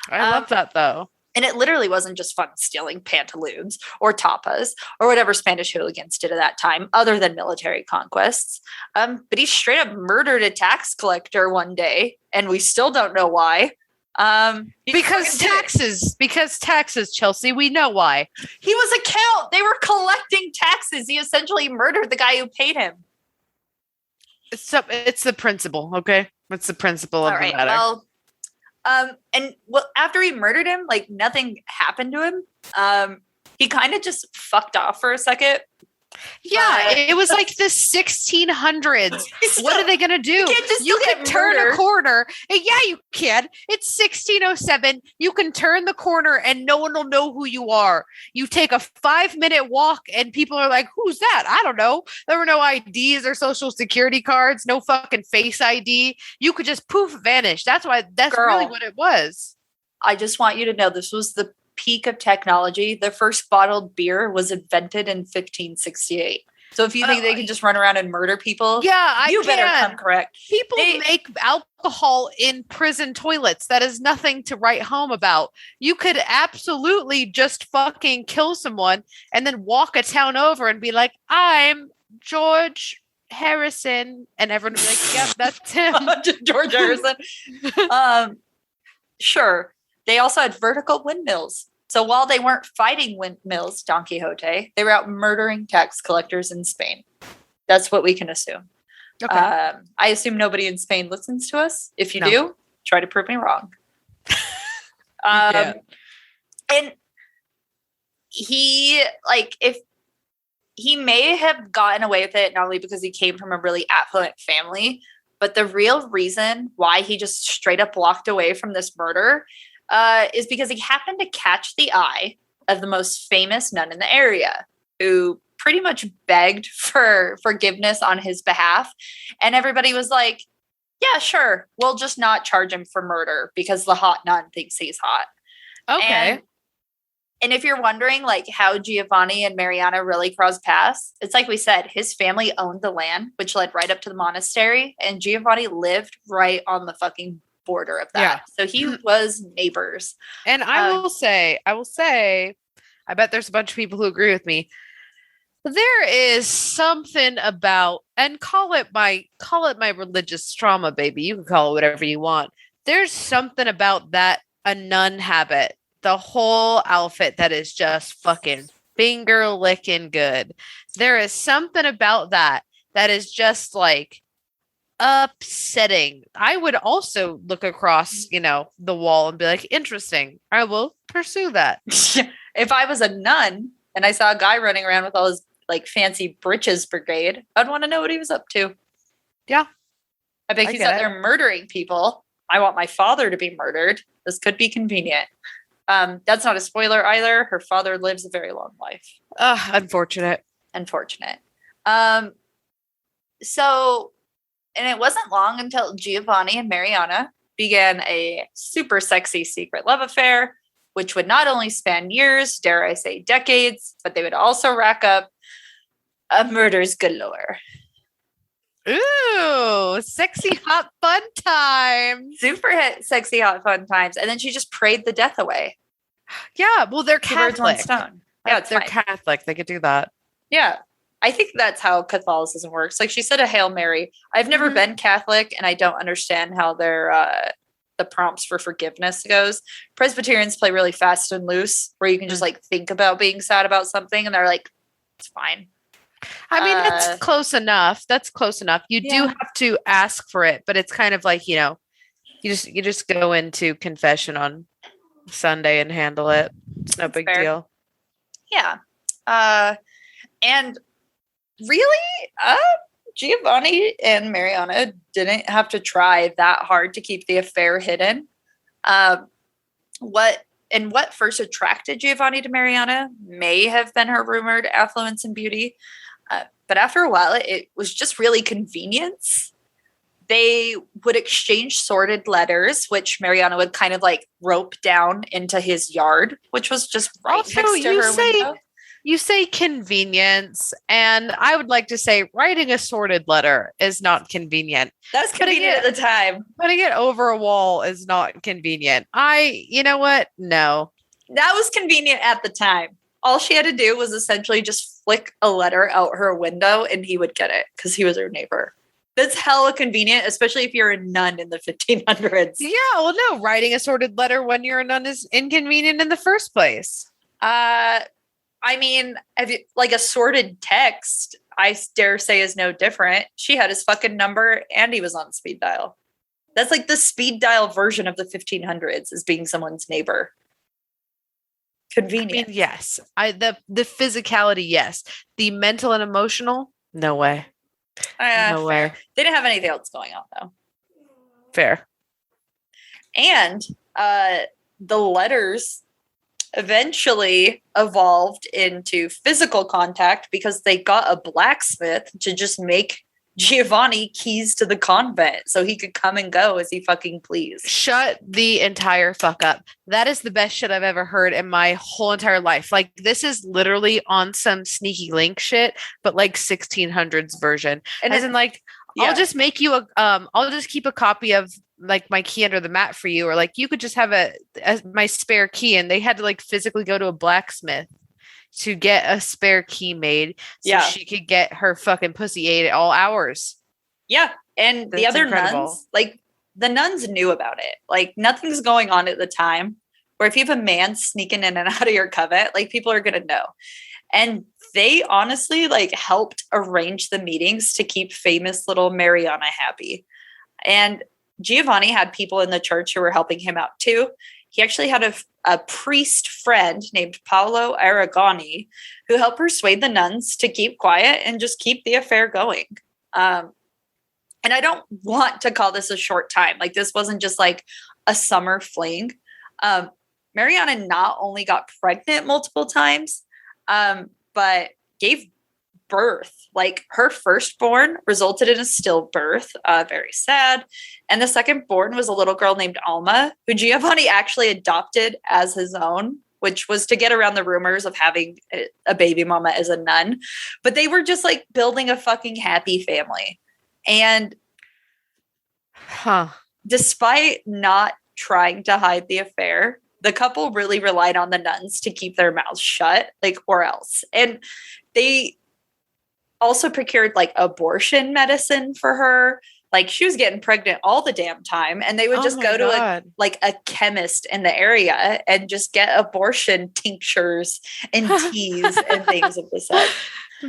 I love that though. And it literally wasn't just fun stealing pantaloons or tapas or whatever Spanish hooligans did at that time, other than military conquests. But he straight up murdered a tax collector one day, and we still don't know why. Because taxes, Chelsea. We know why. He was a count. They were collecting taxes. He essentially murdered the guy who paid him. It's the principle, okay? It's the principle of the matter. Well, after he murdered him, like nothing happened to him. He kind of just fucked off for a second. Yeah, it was like the 1600s. What are they going to do? You can turn a corner. Yeah, you can. It's 1607. You can turn the corner and no one will know who you are. You take a 5-minute walk and people are like, who's that? I don't know. There were no IDs or social security cards, no fucking face ID. You could just poof vanish. That's really what it was. I just want you to know this was the peak of technology. The first bottled beer was invented in 1568. So if you think they can just run around and murder people, you better come correct. People make alcohol in prison toilets. That is nothing to write home about. You could absolutely just fucking kill someone and then walk a town over and be like, I'm George Harrison. And everyone would be like, yep, that's him. George Harrison. Sure. They also had vertical windmills. So while they weren't fighting windmills, Don Quixote, they were out murdering tax collectors in Spain. That's what we can assume. Okay. I assume nobody in Spain listens to us. If you do, try to prove me wrong. And if he may have gotten away with it, not only because he came from a really affluent family, but the real reason why he just straight up walked away from this murder is because he happened to catch the eye of the most famous nun in the area, who pretty much begged for forgiveness on his behalf. And everybody was like, yeah, sure. We'll just not charge him for murder because the hot nun thinks he's hot. Okay. And if you're wondering like how Giovanni and Marianna really crossed paths, it's like we said, his family owned the land, which led right up to the monastery. And Giovanni lived right on the fucking border of that. Yeah. So he was neighbors. And I will say, I bet there's a bunch of people who agree with me. There is something about, and call it my religious trauma, baby. You can call it whatever you want. There's something about that, a nun habit, the whole outfit that is just fucking finger licking good. There is something about that is just like, upsetting. I would also look across, the wall and be like, interesting. I will pursue that. If I was a nun and I saw a guy running around with all his like fancy breeches brigade, I'd want to know what he was up to. Yeah. I bet he's out there murdering people. I want my father to be murdered. This could be convenient. That's not a spoiler either. Her father lives a very long life. Unfortunate. So, and it wasn't long until Giovanni and Marianna began a super sexy secret love affair, which would not only span years, dare I say decades, but they would also rack up murders galore. Ooh, sexy, hot, fun times. Super sexy, hot, fun times. And then she just prayed the death away. Yeah, well, they're Catholic. Stone. Yeah, they're Catholic. They could do that. Yeah. I think that's how Catholicism works. Like she said a Hail Mary. I've never been Catholic, and I don't understand how their the prompts for forgiveness goes. Presbyterians play really fast and loose, where you can just like think about being sad about something, and they're like, it's fine. I mean, that's close enough. You do have to ask for it, but it's kind of like, you just go into confession on Sunday and handle it. It's no big deal. Yeah. And really, Giovanni and Marianna didn't have to try that hard to keep the affair hidden. What first attracted Giovanni to Marianna may have been her rumored affluence and beauty. But after a while, it was just really convenience. They would exchange sorted letters, which Marianna would kind of like rope down into his yard, which was just right next to her window. You say convenience, and I would like to say writing a sorted letter is not convenient. That's convenient at the time. Putting it over a wall is not convenient. You know what? No. That was convenient at the time. All she had to do was essentially just flick a letter out her window and he would get it because he was her neighbor. That's hella convenient, especially if you're a nun in the 1500s. Yeah, well, no, writing a sorted letter when you're a nun is inconvenient in the first place. I mean, like a sorted text, I dare say is no different. She had his fucking number and he was on speed dial. That's like the speed dial version of the 1500s is being someone's neighbor. Convenient. I mean, yes. The physicality, yes. The mental and emotional, no way. No way. They didn't have anything else going on, though. Fair. And the letters eventually evolved into physical contact because they got a blacksmith to just make Giovanni keys to the convent so he could come and go as he fucking pleased. Shut the entire fuck up. That is the best shit I've ever heard in my whole entire life. Like, this is literally on some sneaky link shit, but like 1600s version. And as in like, I'll just make you I'll just keep a copy of like my key under the mat for you, or like you could just have my spare key, and they had to like physically go to a blacksmith to get a spare key made so she could get her fucking pussy ate at all hours. Yeah. And that's the other nuns, like the nuns knew about it. Like nothing's going on at the time, where if you have a man sneaking in and out of your convent, like people are going to know. And they honestly like helped arrange the meetings to keep famous little Marianna happy. And Giovanni had people in the church who were helping him out too. He actually had a priest friend named Paolo Aragoni who helped persuade the nuns to keep quiet and just keep the affair going. And I don't want to call this a short time. Like this wasn't just like a summer fling. Marianna not only got pregnant multiple times, but gave birth. Like her firstborn resulted in a stillbirth, very sad. And the secondborn was a little girl named Alma, who Giovanni actually adopted as his own, which was to get around the rumors of having a baby mama as a nun. But they were just like building a fucking happy family. And despite not trying to hide the affair, the couple really relied on the nuns to keep their mouths shut, like, or else. And they also procured like abortion medicine for her. Like she was getting pregnant all the damn time, and they would just go to a chemist in the area and just get abortion tinctures and teas and things of the such.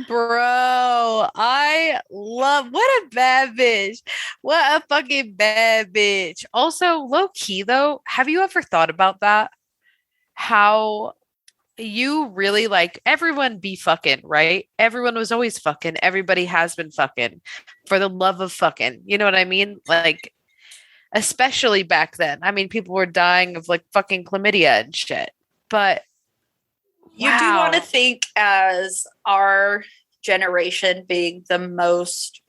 Bro, I love what a bad bitch. What a fucking bad bitch. Also, low key though, have you ever thought about that? How you really like everyone be fucking, right? Everyone was always fucking. Everybody has been fucking for the love of fucking. You know what I mean? Like, especially back then. I mean, people were dying of like fucking chlamydia and shit. But you do want to think as our generation being the most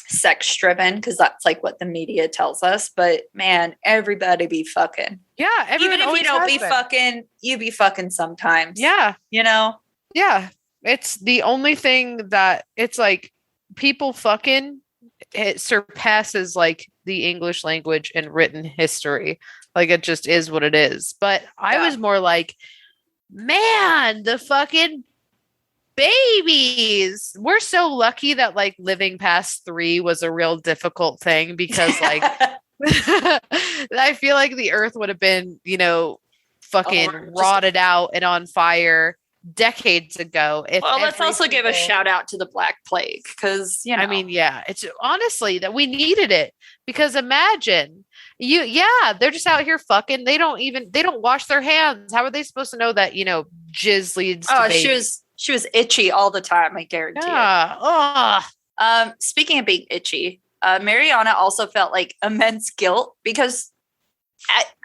sex driven, because that's like what the media tells us. But man, everybody be fucking. Yeah, even if you don't be fucking, you be fucking sometimes. Yeah, you know. Yeah, it's the only thing that it's like people fucking. It surpasses like the English language and written history. Like it just is what it is. But I was more like, man, the fucking babies. We're so lucky that like living past 3 was a real difficult thing because like I feel like the earth would have been, fucking rotted out and on fire decades ago. Well, let's also give a shout out to the Black Plague because, I mean, yeah, it's honestly that we needed it because imagine they're just out here fucking. They don't wash their hands. How are they supposed to know that, jizz leads to babies? She was itchy all the time. I guarantee it. Speaking of being itchy, Marianna also felt like immense guilt because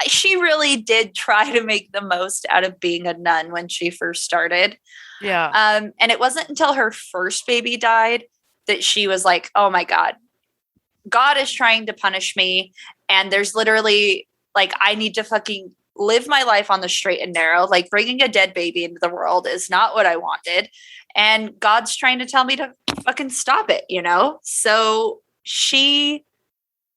she really did try to make the most out of being a nun when she first started. Yeah. And it wasn't until her first baby died that she was like, oh my God is trying to punish me. And there's literally like, I need to fucking live my life on the straight and narrow. Like bringing a dead baby into the world is not what I wanted. And God's trying to tell me to fucking stop it, So she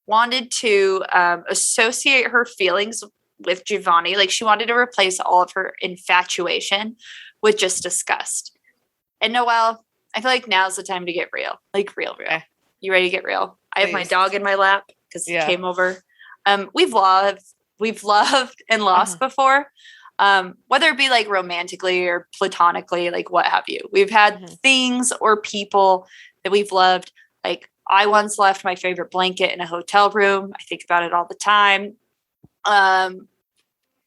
wanted to associate her feelings with Giovanni. Like she wanted to replace all of her infatuation with just disgust. And Noelle, I feel like now's the time to get real. Like real. Okay. You ready to get real? I have my dog in my lap because he came over. We've loved and lost before. Whether it be like romantically or platonically, like what have you. We've had things or people that we've loved. Like I once left my favorite blanket in a hotel room. I think about it all the time. And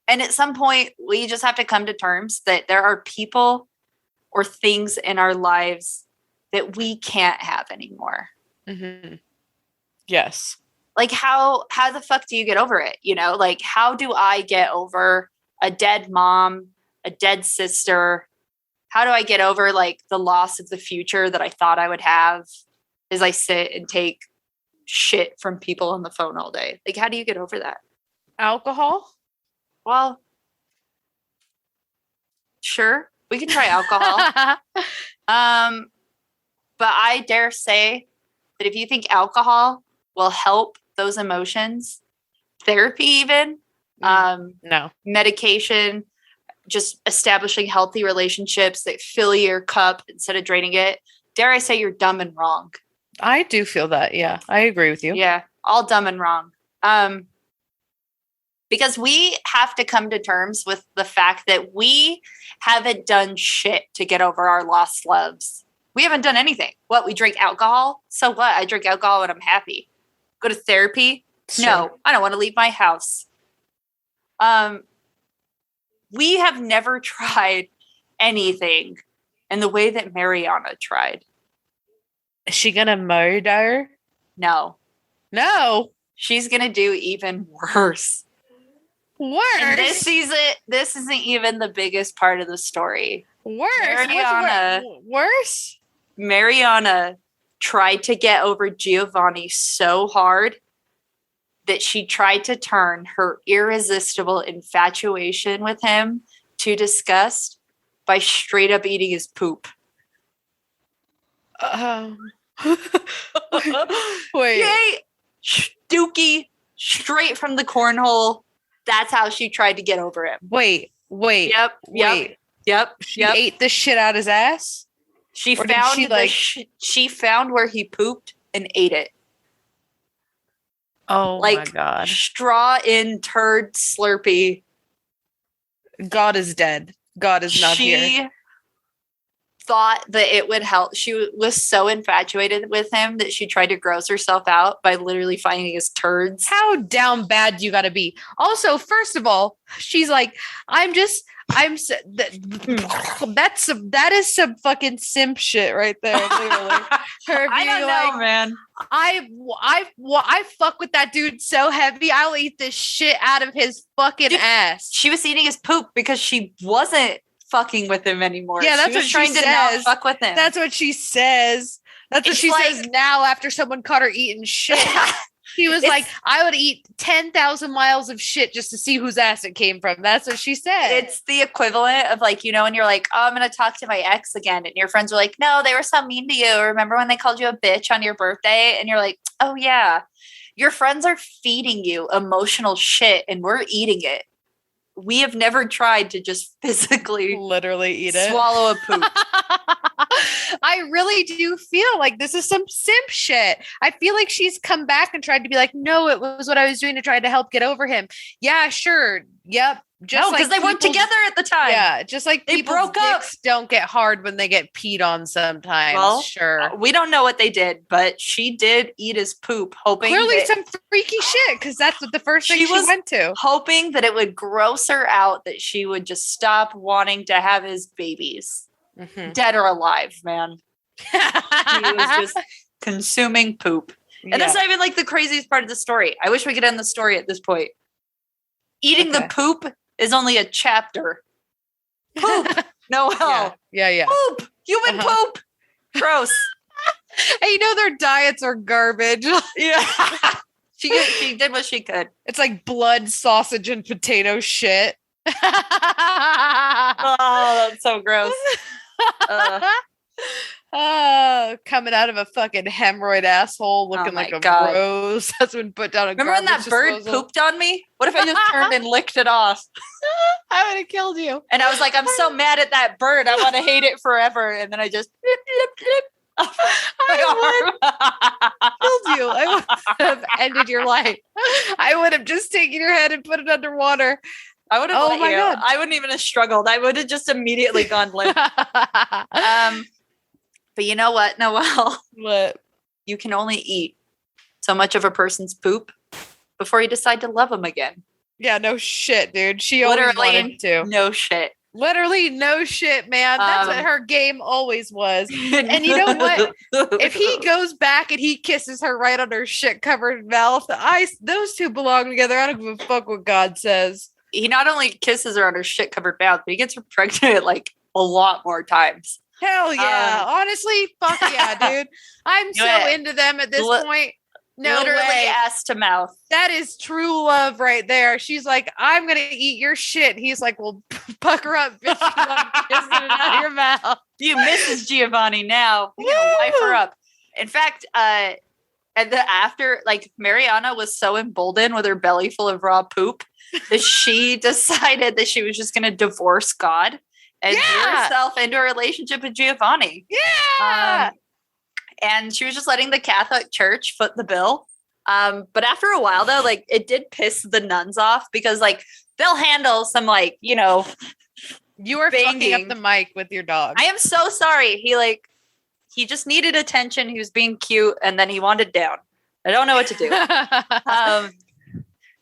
at some point we just have to come to terms that there are people or things in our lives that we can't have anymore. Mm-hmm. Yes. Like how the fuck do you get over it? Like how do I get over a dead mom, a dead sister? How do I get over like the loss of the future that I thought I would have as I sit and take shit from people on the phone all day? Like, how do you get over that? Alcohol? Well, sure. We can try alcohol. But I dare say that if you think alcohol will help those emotions, therapy even, no. medication, just establishing healthy relationships that fill your cup instead of draining it, dare I say you're dumb and wrong. I do feel that. Yeah, I agree with you. Yeah, all dumb and wrong. Because we have to come to terms with the fact that we haven't done shit to get over our lost loves. We haven't done anything. What? We drink alcohol? So what? I drink alcohol when I'm happy. Go to therapy? Sure. No, I don't want to leave my house. We have never tried anything in the way that Marianna tried. Is she gonna murder? No. She's gonna do even worse. And this isn't even the biggest part of the story. Worse? Marianna tried to get over Giovanni so hard that she tried to turn her irresistible infatuation with him to disgust by straight up eating his poop. Wait. Yay! Dookie, straight from the cornhole. That's how she tried to get over him. Wait. Yep. She ate the shit out his ass? She found where he pooped and ate it. Oh like my God. Straw in turd slurpee. God is dead. God is not here. She thought that it would help. She was so infatuated with him that she tried to gross herself out by literally finding his turds. How down bad you got to be? Also, first of all, she's like, that is some fucking simp shit right there. Literally. Her I don't know, man. I fuck with that dude so heavy. I'll eat this shit out of his fucking ass. She was eating his poop because she wasn't fucking with him anymore. Yeah, that's she was what trying she to says. not fuck with him. That's what she says. That's what she says now after someone caught her eating shit. She was like, I would eat 10,000 miles of shit just to see whose ass it came from. That's what she said. It's the equivalent of like, when you're like, oh, I'm going to talk to my ex again. And your friends are like, no, they were so mean to you. Remember when they called you a bitch on your birthday? And you're like, oh, yeah. Your friends are feeding you emotional shit and we're eating it. We have never tried to just physically literally eat it. Swallow a poop. I really do feel like this is some simp shit. I feel like she's come back and tried to be like, no, it was what I was doing to try to help get over him. Yeah, sure. Yep. Just because they weren't together at the time. Yeah, just like they broke up. Don't get hard when they get peed on sometimes. Well, sure. We don't know what they did, but she did eat his poop, hoping clearly some freaky shit because that's what the first thing she went to. Hoping that it would gross her out, that she would just stop wanting to have his babies, dead or alive, man. He was just consuming poop, and that's not even like the craziest part of the story. I wish we could end the story at this point. Eating the poop is only a chapter. Poop. No hell. Yeah. Poop. Human poop. Gross. And their diets are garbage. Yeah. She did what she could. It's like blood, sausage, and potato shit. Oh, that's so gross. Coming out of a fucking hemorrhoid asshole looking like a rose that's been put down. Remember when that bird pooped on me? What if I just turned and licked it off? I would have killed you. And I was like, I'm so mad at that bird. I want to hate it forever. And then I just blip, blip, blip. I would have killed you. I would have ended your life. I would have just taken your head and put it underwater. I would have God. I wouldn't even have struggled. I would have just immediately gone limp. But you know what, Noelle? What? You can only eat so much of a person's poop before you decide to love them again. Yeah, no shit, dude. She always wanted to. No shit. Literally no shit, man. That's what her game always was. And you know what? If he goes back and he kisses her right on her shit-covered mouth, those two belong together. I don't give a fuck what God says. He not only kisses her on her shit-covered mouth, but he gets her pregnant like a lot more times. Hell yeah. Honestly, fuck yeah, dude. I'm so into them at this point. No literally way. Ass to mouth. That is true love right there. She's like, I'm going to eat your shit. And he's like, well, pucker up, bitch. I'm kissing it out of your mouth. You Mrs. Giovanni now. You're going to wife her up. In fact, and after, like, Marianna was so emboldened with her belly full of raw poop that she decided that she was just going to divorce God and threw herself into a relationship with Giovanni. Yeah. And she was just letting the Catholic Church foot the bill. But after a while, though, like, it did piss the nuns off because, like, they'll handle some, like, you are fucking up the mic with your dog. I am so sorry. He just needed attention. He was being cute, and then he wanted down. I don't know what to do.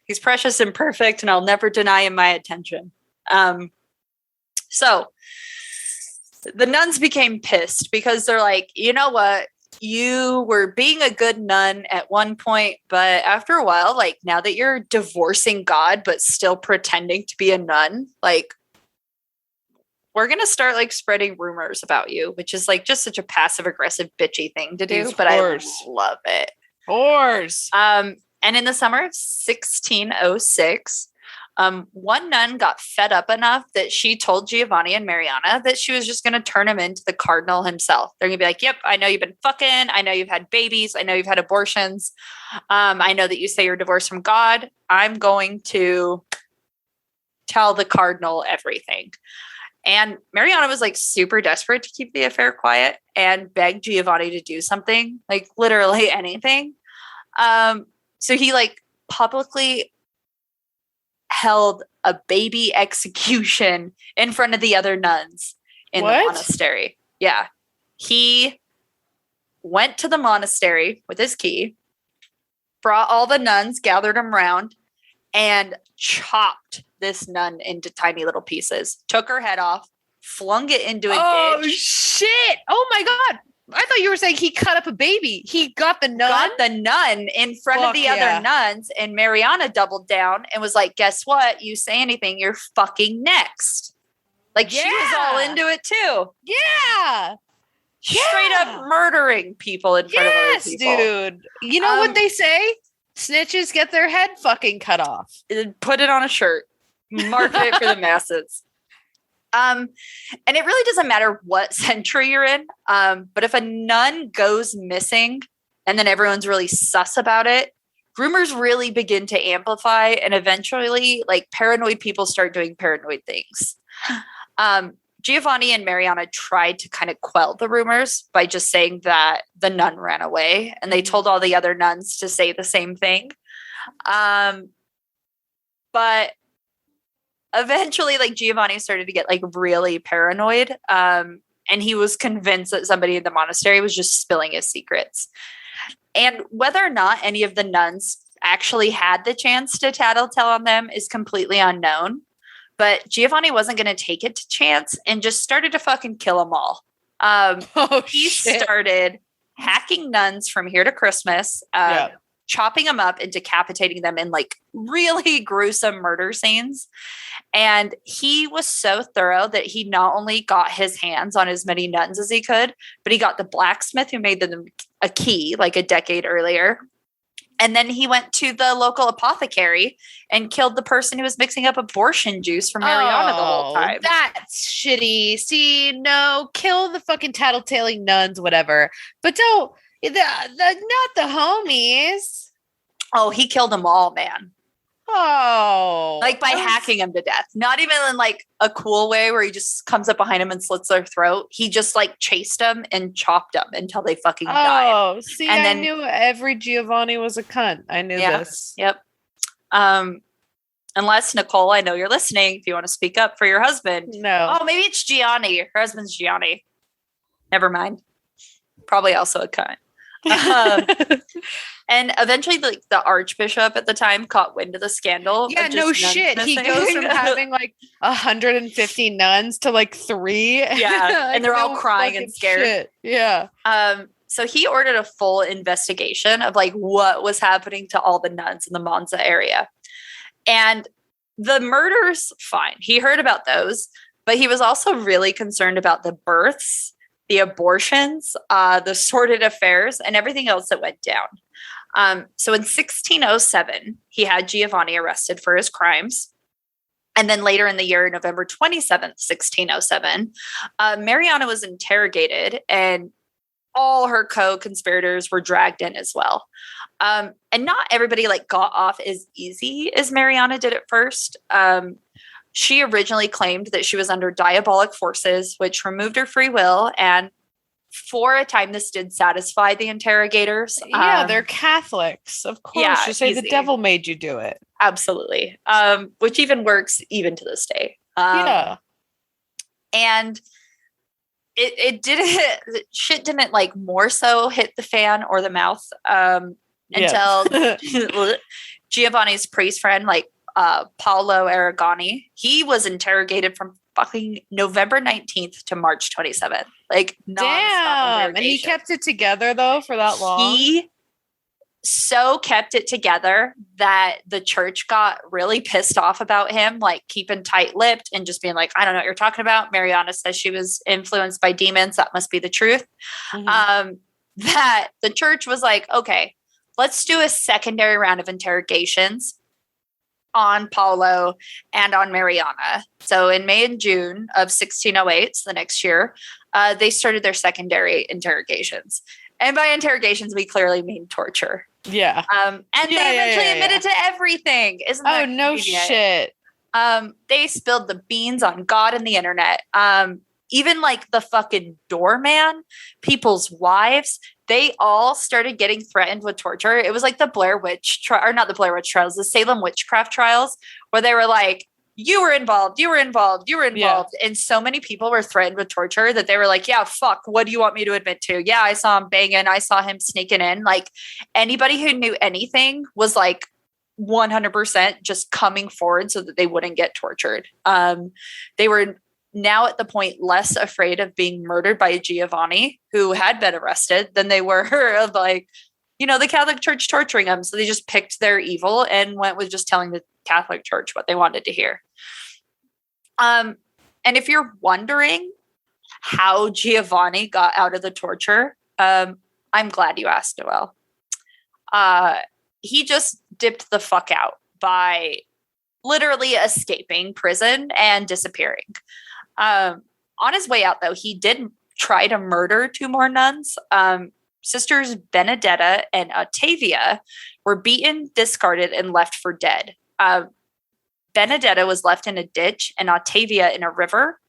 He's precious and perfect, and I'll never deny him my attention. So the nuns became pissed because they're like, you know what? You were being a good nun at one point, but after a while, like, now that you're divorcing God, but still pretending to be a nun, like, we're going to start, like, spreading rumors about you, which is, like, just such a passive aggressive bitchy thing to do, but I love it. Of course. And in the summer of 1606, one nun got fed up enough that she told Giovanni and Marianna that she was just going to turn him into the cardinal himself. They're going to be like, yep, I know you've been fucking. I know you've had babies. I know you've had abortions. I know that you say you're divorced from God. I'm going to tell the cardinal everything. And Marianna was, like, super desperate to keep the affair quiet and begged Giovanni to do something, like, literally anything. So he, like, publicly held a baby execution in front of the other nuns in the monastery. Yeah. He went to the monastery with his key, brought all the nuns, gathered them around, and chopped this nun into tiny little pieces. Took her head off, flung it into a ditch. Oh, shit. Oh, my God. I thought you were saying he cut up a baby. He got the nun? Got the nun in front of the other nuns, and Marianna doubled down and was like, guess what? You say anything, you're fucking next. Like, she was all into it, too. Yeah. Straight up murdering people in front of other people. Yes, dude. You know what they say? Snitches get their head fucking cut off. Put it on a shirt. Market it for the masses. And it really doesn't matter what century you're in. But if a nun goes missing and then everyone's really sus about it, rumors really begin to amplify, and eventually, like, paranoid people start doing paranoid things. Giovanni and Marianna tried to kind of quell the rumors by just saying that the nun ran away, and they told all the other nuns to say the same thing. But eventually, like, Giovanni started to get like really paranoid. And he was convinced that somebody in the monastery was just spilling his secrets. And whether or not any of the nuns actually had the chance to tattletale on them is completely unknown. But Giovanni wasn't going to take it to chance and just started to fucking kill them all. He started hacking nuns from here to Christmas, chopping them up and decapitating them in like really gruesome murder scenes. And he was so thorough that he not only got his hands on as many nuns as he could, but he got the blacksmith who made them a key like a decade earlier. And then he went to the local apothecary and killed the person who was mixing up abortion juice for Marianna the whole time. That's shitty. See, no, kill the fucking tattletaling nuns, whatever. But don't, not the homies. Oh, he killed them all, man. Oh. Like by hacking them to death. Not even in like a cool way where he just comes up behind them and slits their throat. He just like chased them and chopped them until they fucking died. Oh, see, and I knew every Giovanni was a cunt. I knew this. Yep. Unless, Nicole, I know you're listening. If you want to speak up for your husband. No. Oh, maybe it's Gianni. Her husband's Gianni. Never mind. Probably also a cunt. And eventually, the archbishop at the time caught wind of the scandal. Yeah, no shit. He goes from having like 150 nuns to like 3. Yeah, and they're all crying and scared. Shit. Yeah. So he ordered a full investigation of like what was happening to all the nuns in the Monza area. And the murders, fine. He heard about those, but he was also really concerned about the births, the abortions, the sordid affairs, and everything else that went down. So in 1607, he had Giovanni arrested for his crimes. And then later in the year, November 27th, 1607, Marianna was interrogated and all her co-conspirators were dragged in as well. And not everybody like got off as easy as Marianna did at first. She originally claimed that she was under diabolic forces, which removed her free will. And for a time, this did satisfy the interrogators. Yeah, they're Catholics. Of course. Yeah, you say the devil made you do it. Absolutely. Which even works even to this day. Yeah. And it didn't, shit didn't like more so hit the fan or the mouth until Giovanni's priest friend, like Paolo Aragoni, he was interrogated from fucking November 19th to March 27th. Like, damn. And he kept it together though for that long. He so kept it together that the church got really pissed off about him, like keeping tight-lipped and just being like, I don't know what you're talking about. Marianna says she was influenced by demons. That must be the truth. Mm-hmm. That the church was like, okay, let's do a secondary round of interrogations on Paolo and on Marianna. So in May and June of 1608, so the next year, they started their secondary interrogations. And by interrogations, we clearly mean torture. Yeah. And they eventually admitted to everything. Isn't that no shit. They spilled the beans on God and the internet. Even like the fucking doorman, people's wives, they all started getting threatened with torture. It was like the Blair Witch or not the Blair Witch trials, the Salem witchcraft trials, where they were like, you were involved. Yeah. And so many people were threatened with torture that they were like, yeah, fuck, what do you want me to admit to? Yeah, I saw him banging. I saw him sneaking in. Like anybody who knew anything was like 100% just coming forward so that they wouldn't get tortured. They were now at the point less afraid of being murdered by Giovanni, who had been arrested, than they were of like, the Catholic Church torturing them. So they just picked their evil and went with just telling the Catholic Church what they wanted to hear. And if you're wondering how Giovanni got out of the torture, I'm glad you asked, Noelle. He just dipped the fuck out by literally escaping prison and disappearing. On his way out, though, he did try to murder 2 more nuns. Sisters Benedetta and Ottavia were beaten, discarded, and left for dead. Benedetta was left in a ditch and Ottavia in a river.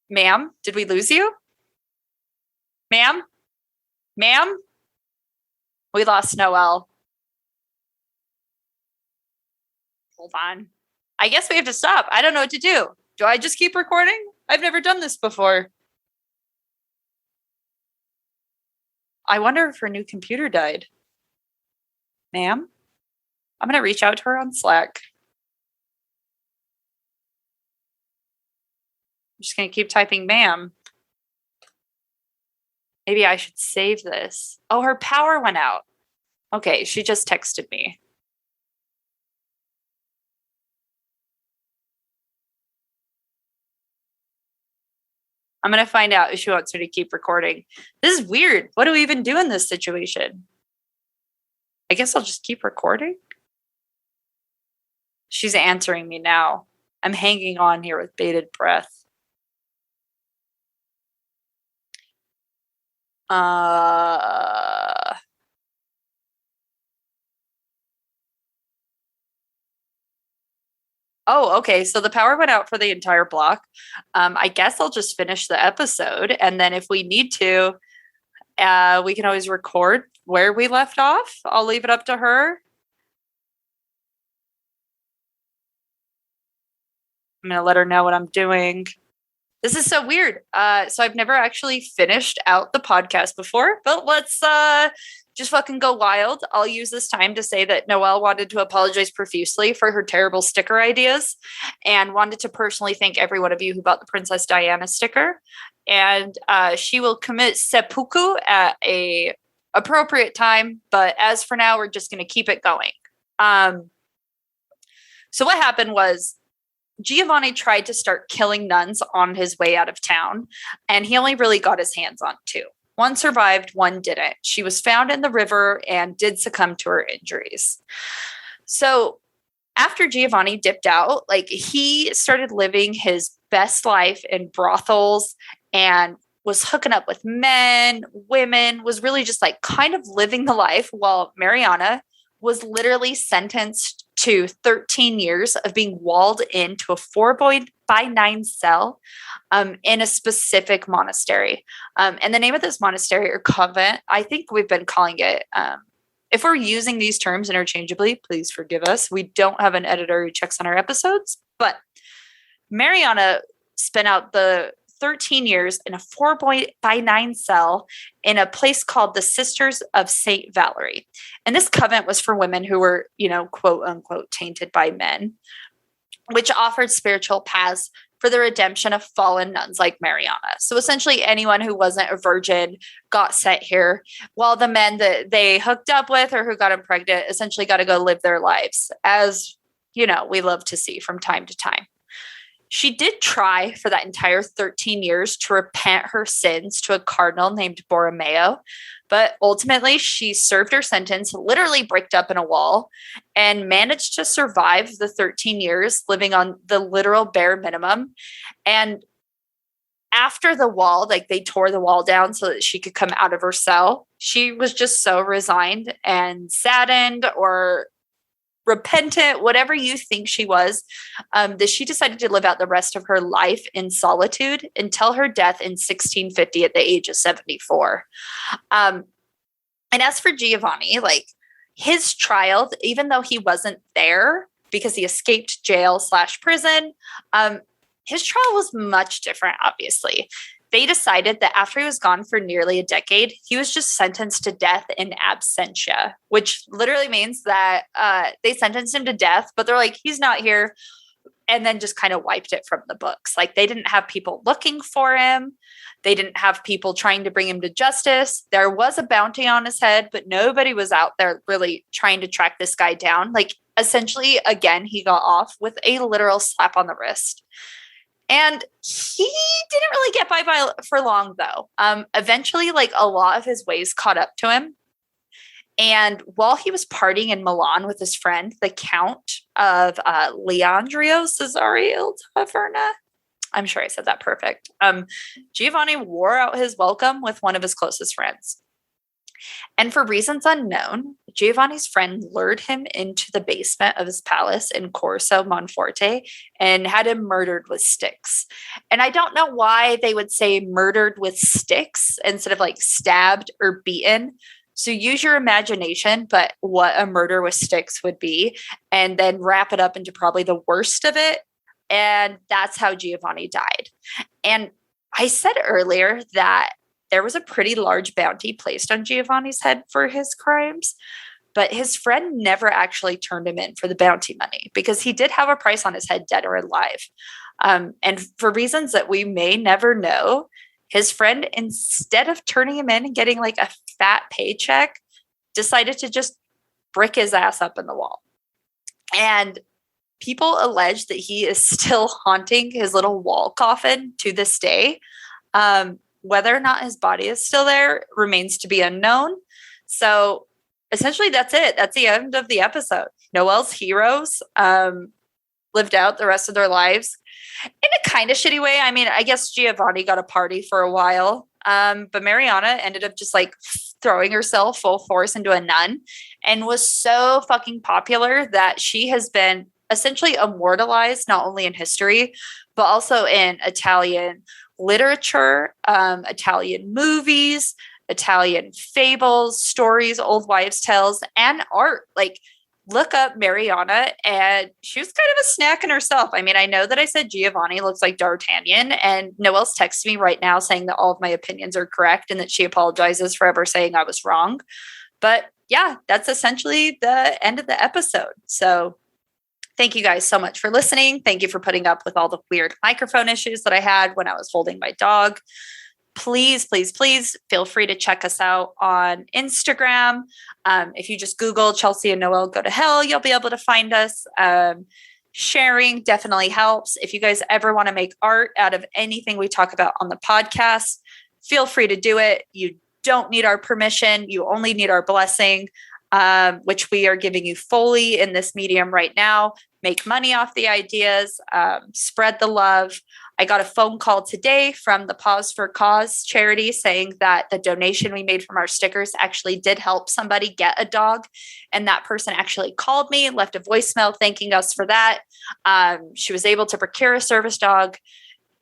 Ma'am, did we lose you? Ma'am? We lost Noelle. Hold on. I guess we have to stop. I don't know what to do. Do I just keep recording? I've never done this before. I wonder if her new computer died. Ma'am? I'm going to reach out to her on Slack. I'm just going to keep typing ma'am. Maybe I should save this. Oh, her power went out. Okay, she just texted me. I'm going to find out if she wants me to keep recording. This is weird. What do we even do in this situation? I guess I'll just keep recording. She's answering me now. I'm hanging on here with bated breath. Oh, okay. So the power went out for the entire block. I guess I'll just finish the episode. And then if we need to, we can always record where we left off. I'll leave it up to her. I'm going to let her know what I'm doing. This is so weird. So I've never actually finished out the podcast before, but let's just fucking go wild. I'll use this time to say that Noelle wanted to apologize profusely for her terrible sticker ideas and wanted to personally thank every one of you who bought the Princess Diana sticker. And she will commit seppuku at a appropriate time. But as for now, we're just going to keep it going. So what happened was Giovanni tried to start killing nuns on his way out of town, and he only really got his hands on 2. One survived, one didn't. She was found in the river and did succumb to her injuries. So after Giovanni dipped out, he started living his best life in brothels and was hooking up with men, women, was really just kind of living the life, while Marianna was literally sentenced to 13 years of being walled into a 4-by-9 cell in a specific monastery. And the name of this monastery or convent, I think we've been calling it, if we're using these terms interchangeably, please forgive us. We don't have an editor who checks on our episodes, but Marianna spent out the 13 years in a 4-by-9 cell in a place called the Sisters of St. Valerie. And this convent was for women who were, quote unquote, tainted by men, which offered spiritual paths for the redemption of fallen nuns like Marianna. So essentially anyone who wasn't a virgin got sent here, while the men that they hooked up with or who got them pregnant essentially got to go live their lives, as, we love to see from time to time. She did try for that entire 13 years to repent her sins to a cardinal named Borromeo, but ultimately she served her sentence, literally bricked up in a wall, and managed to survive the 13 years living on the literal bare minimum. And after the wall, they tore the wall down so that she could come out of her cell, she was just so resigned and saddened or repentant, whatever you think she was, that she decided to live out the rest of her life in solitude until her death in 1650 at the age of 74. And as for Giovanni, his trial, even though he wasn't there, because he escaped jail/prison. His trial was much different, obviously. They decided that after he was gone for nearly a decade, he was just sentenced to death in absentia, which literally means that they sentenced him to death, but they're like, he's not here, and then just kind of wiped it from the books. Like, they didn't have people looking for him. They didn't have people trying to bring him to justice. There was a bounty on his head, but nobody was out there really trying to track this guy down. Like, essentially, again, he got off with a literal slap on the wrist. And he didn't really get by for long, though. Eventually, like, a lot of his ways caught up to him. And while he was partying in Milan with his friend, the Count of Leandrio Cesario Taverna, I'm sure I said that perfect, Giovanni wore out his welcome with one of his closest friends. And for reasons unknown, Giovanni's friend lured him into the basement of his palace in Corso Monforte and had him murdered with sticks. And I don't know why they would say murdered with sticks instead of like stabbed or beaten. So use your imagination, but what a murder with sticks would be, and then wrap it up into probably the worst of it. And that's how Giovanni died. And I said earlier that there was a pretty large bounty placed on Giovanni's head for his crimes, but his friend never actually turned him in for the bounty money because he did have a price on his head, dead or alive. And for reasons that we may never know, his friend, instead of turning him in and getting like a fat paycheck, decided to just brick his ass up in the wall. And people allege that he is still haunting his little wall coffin to this day. Whether or not his body is still there remains to be unknown. So essentially that's it. That's the end of the episode. Noelle's heroes lived out the rest of their lives in a kind of shitty way. I mean, I guess Giovanni got a party for a while, but Marianna ended up just like throwing herself full force into a nun and was so fucking popular that she has been essentially immortalized not only in history, but also in Italian literature, Italian movies, Italian fables, stories, old wives' tales, and art. Like, look up Marianna, and she was kind of a snack in herself. I mean, I know that I said Giovanni looks like D'Artagnan, and Noelle's texting me right now saying that all of my opinions are correct and that she apologizes for ever saying I was wrong. But yeah, that's essentially the end of the episode. So thank you guys so much for listening. Thank you for putting up with all the weird microphone issues that I had when I was holding my dog. Please, please, please feel free to check us out on Instagram. If you just Google Chelsea and Noelle Go to Hell, you'll be able to find us. Sharing definitely helps. If you guys ever want to make art out of anything we talk about on the podcast, feel free to do it. You don't need our permission. You only need our blessing, which we are giving you fully in this medium right now. Make money off the ideas, spread the love. I got a phone call today from the Pause for Cause charity saying that the donation we made from our stickers actually did help somebody get a dog. And that person actually called me and left a voicemail thanking us for that. She was able to procure a service dog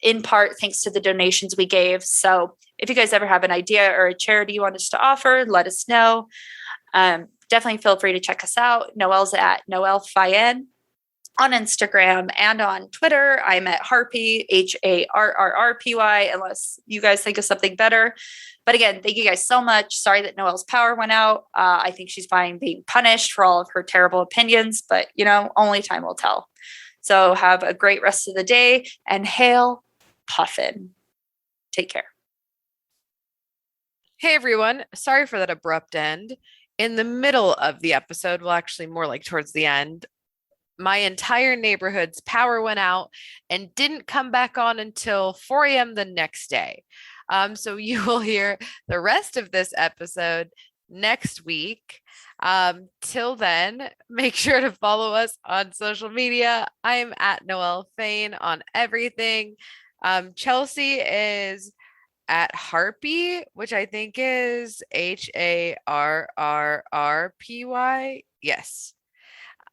in part thanks to the donations we gave. So if you guys ever have an idea or a charity you want us to offer, let us know. Definitely feel free to check us out. Noelle's at Noelle Fayen on Instagram and on Twitter. I'm at Harpy, HARRRPY, unless you guys think of something better. But again, thank you guys so much. Sorry that Noelle's power went out. I think she's fine being punished for all of her terrible opinions, but you know, only time will tell. So have a great rest of the day and hail Puffin. Take care. Hey everyone. Sorry for that abrupt end. In the middle of the episode, well, actually more like towards the end, my entire neighborhood's power went out and didn't come back on until 4 a.m. the next day. So you will hear the rest of this episode next week. Till then, make sure to follow us on social media. I'm at Noelle Fayen on everything. Chelsea is at Harpy, which I think is HARRRPY. Yes.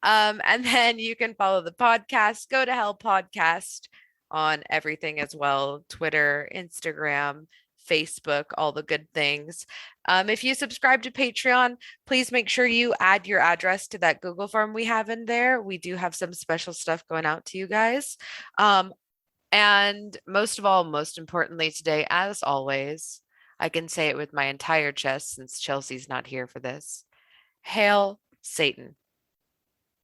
And then you can follow the podcast, Go to Hell Podcast, on everything as well. Twitter, Instagram, Facebook, all the good things. If you subscribe to Patreon, please make sure you add your address to that Google form we have in there. We do have some special stuff going out to you guys. And most of all, most importantly today, as always, I can say it with my entire chest since Chelsea's not here for this. Hail Satan.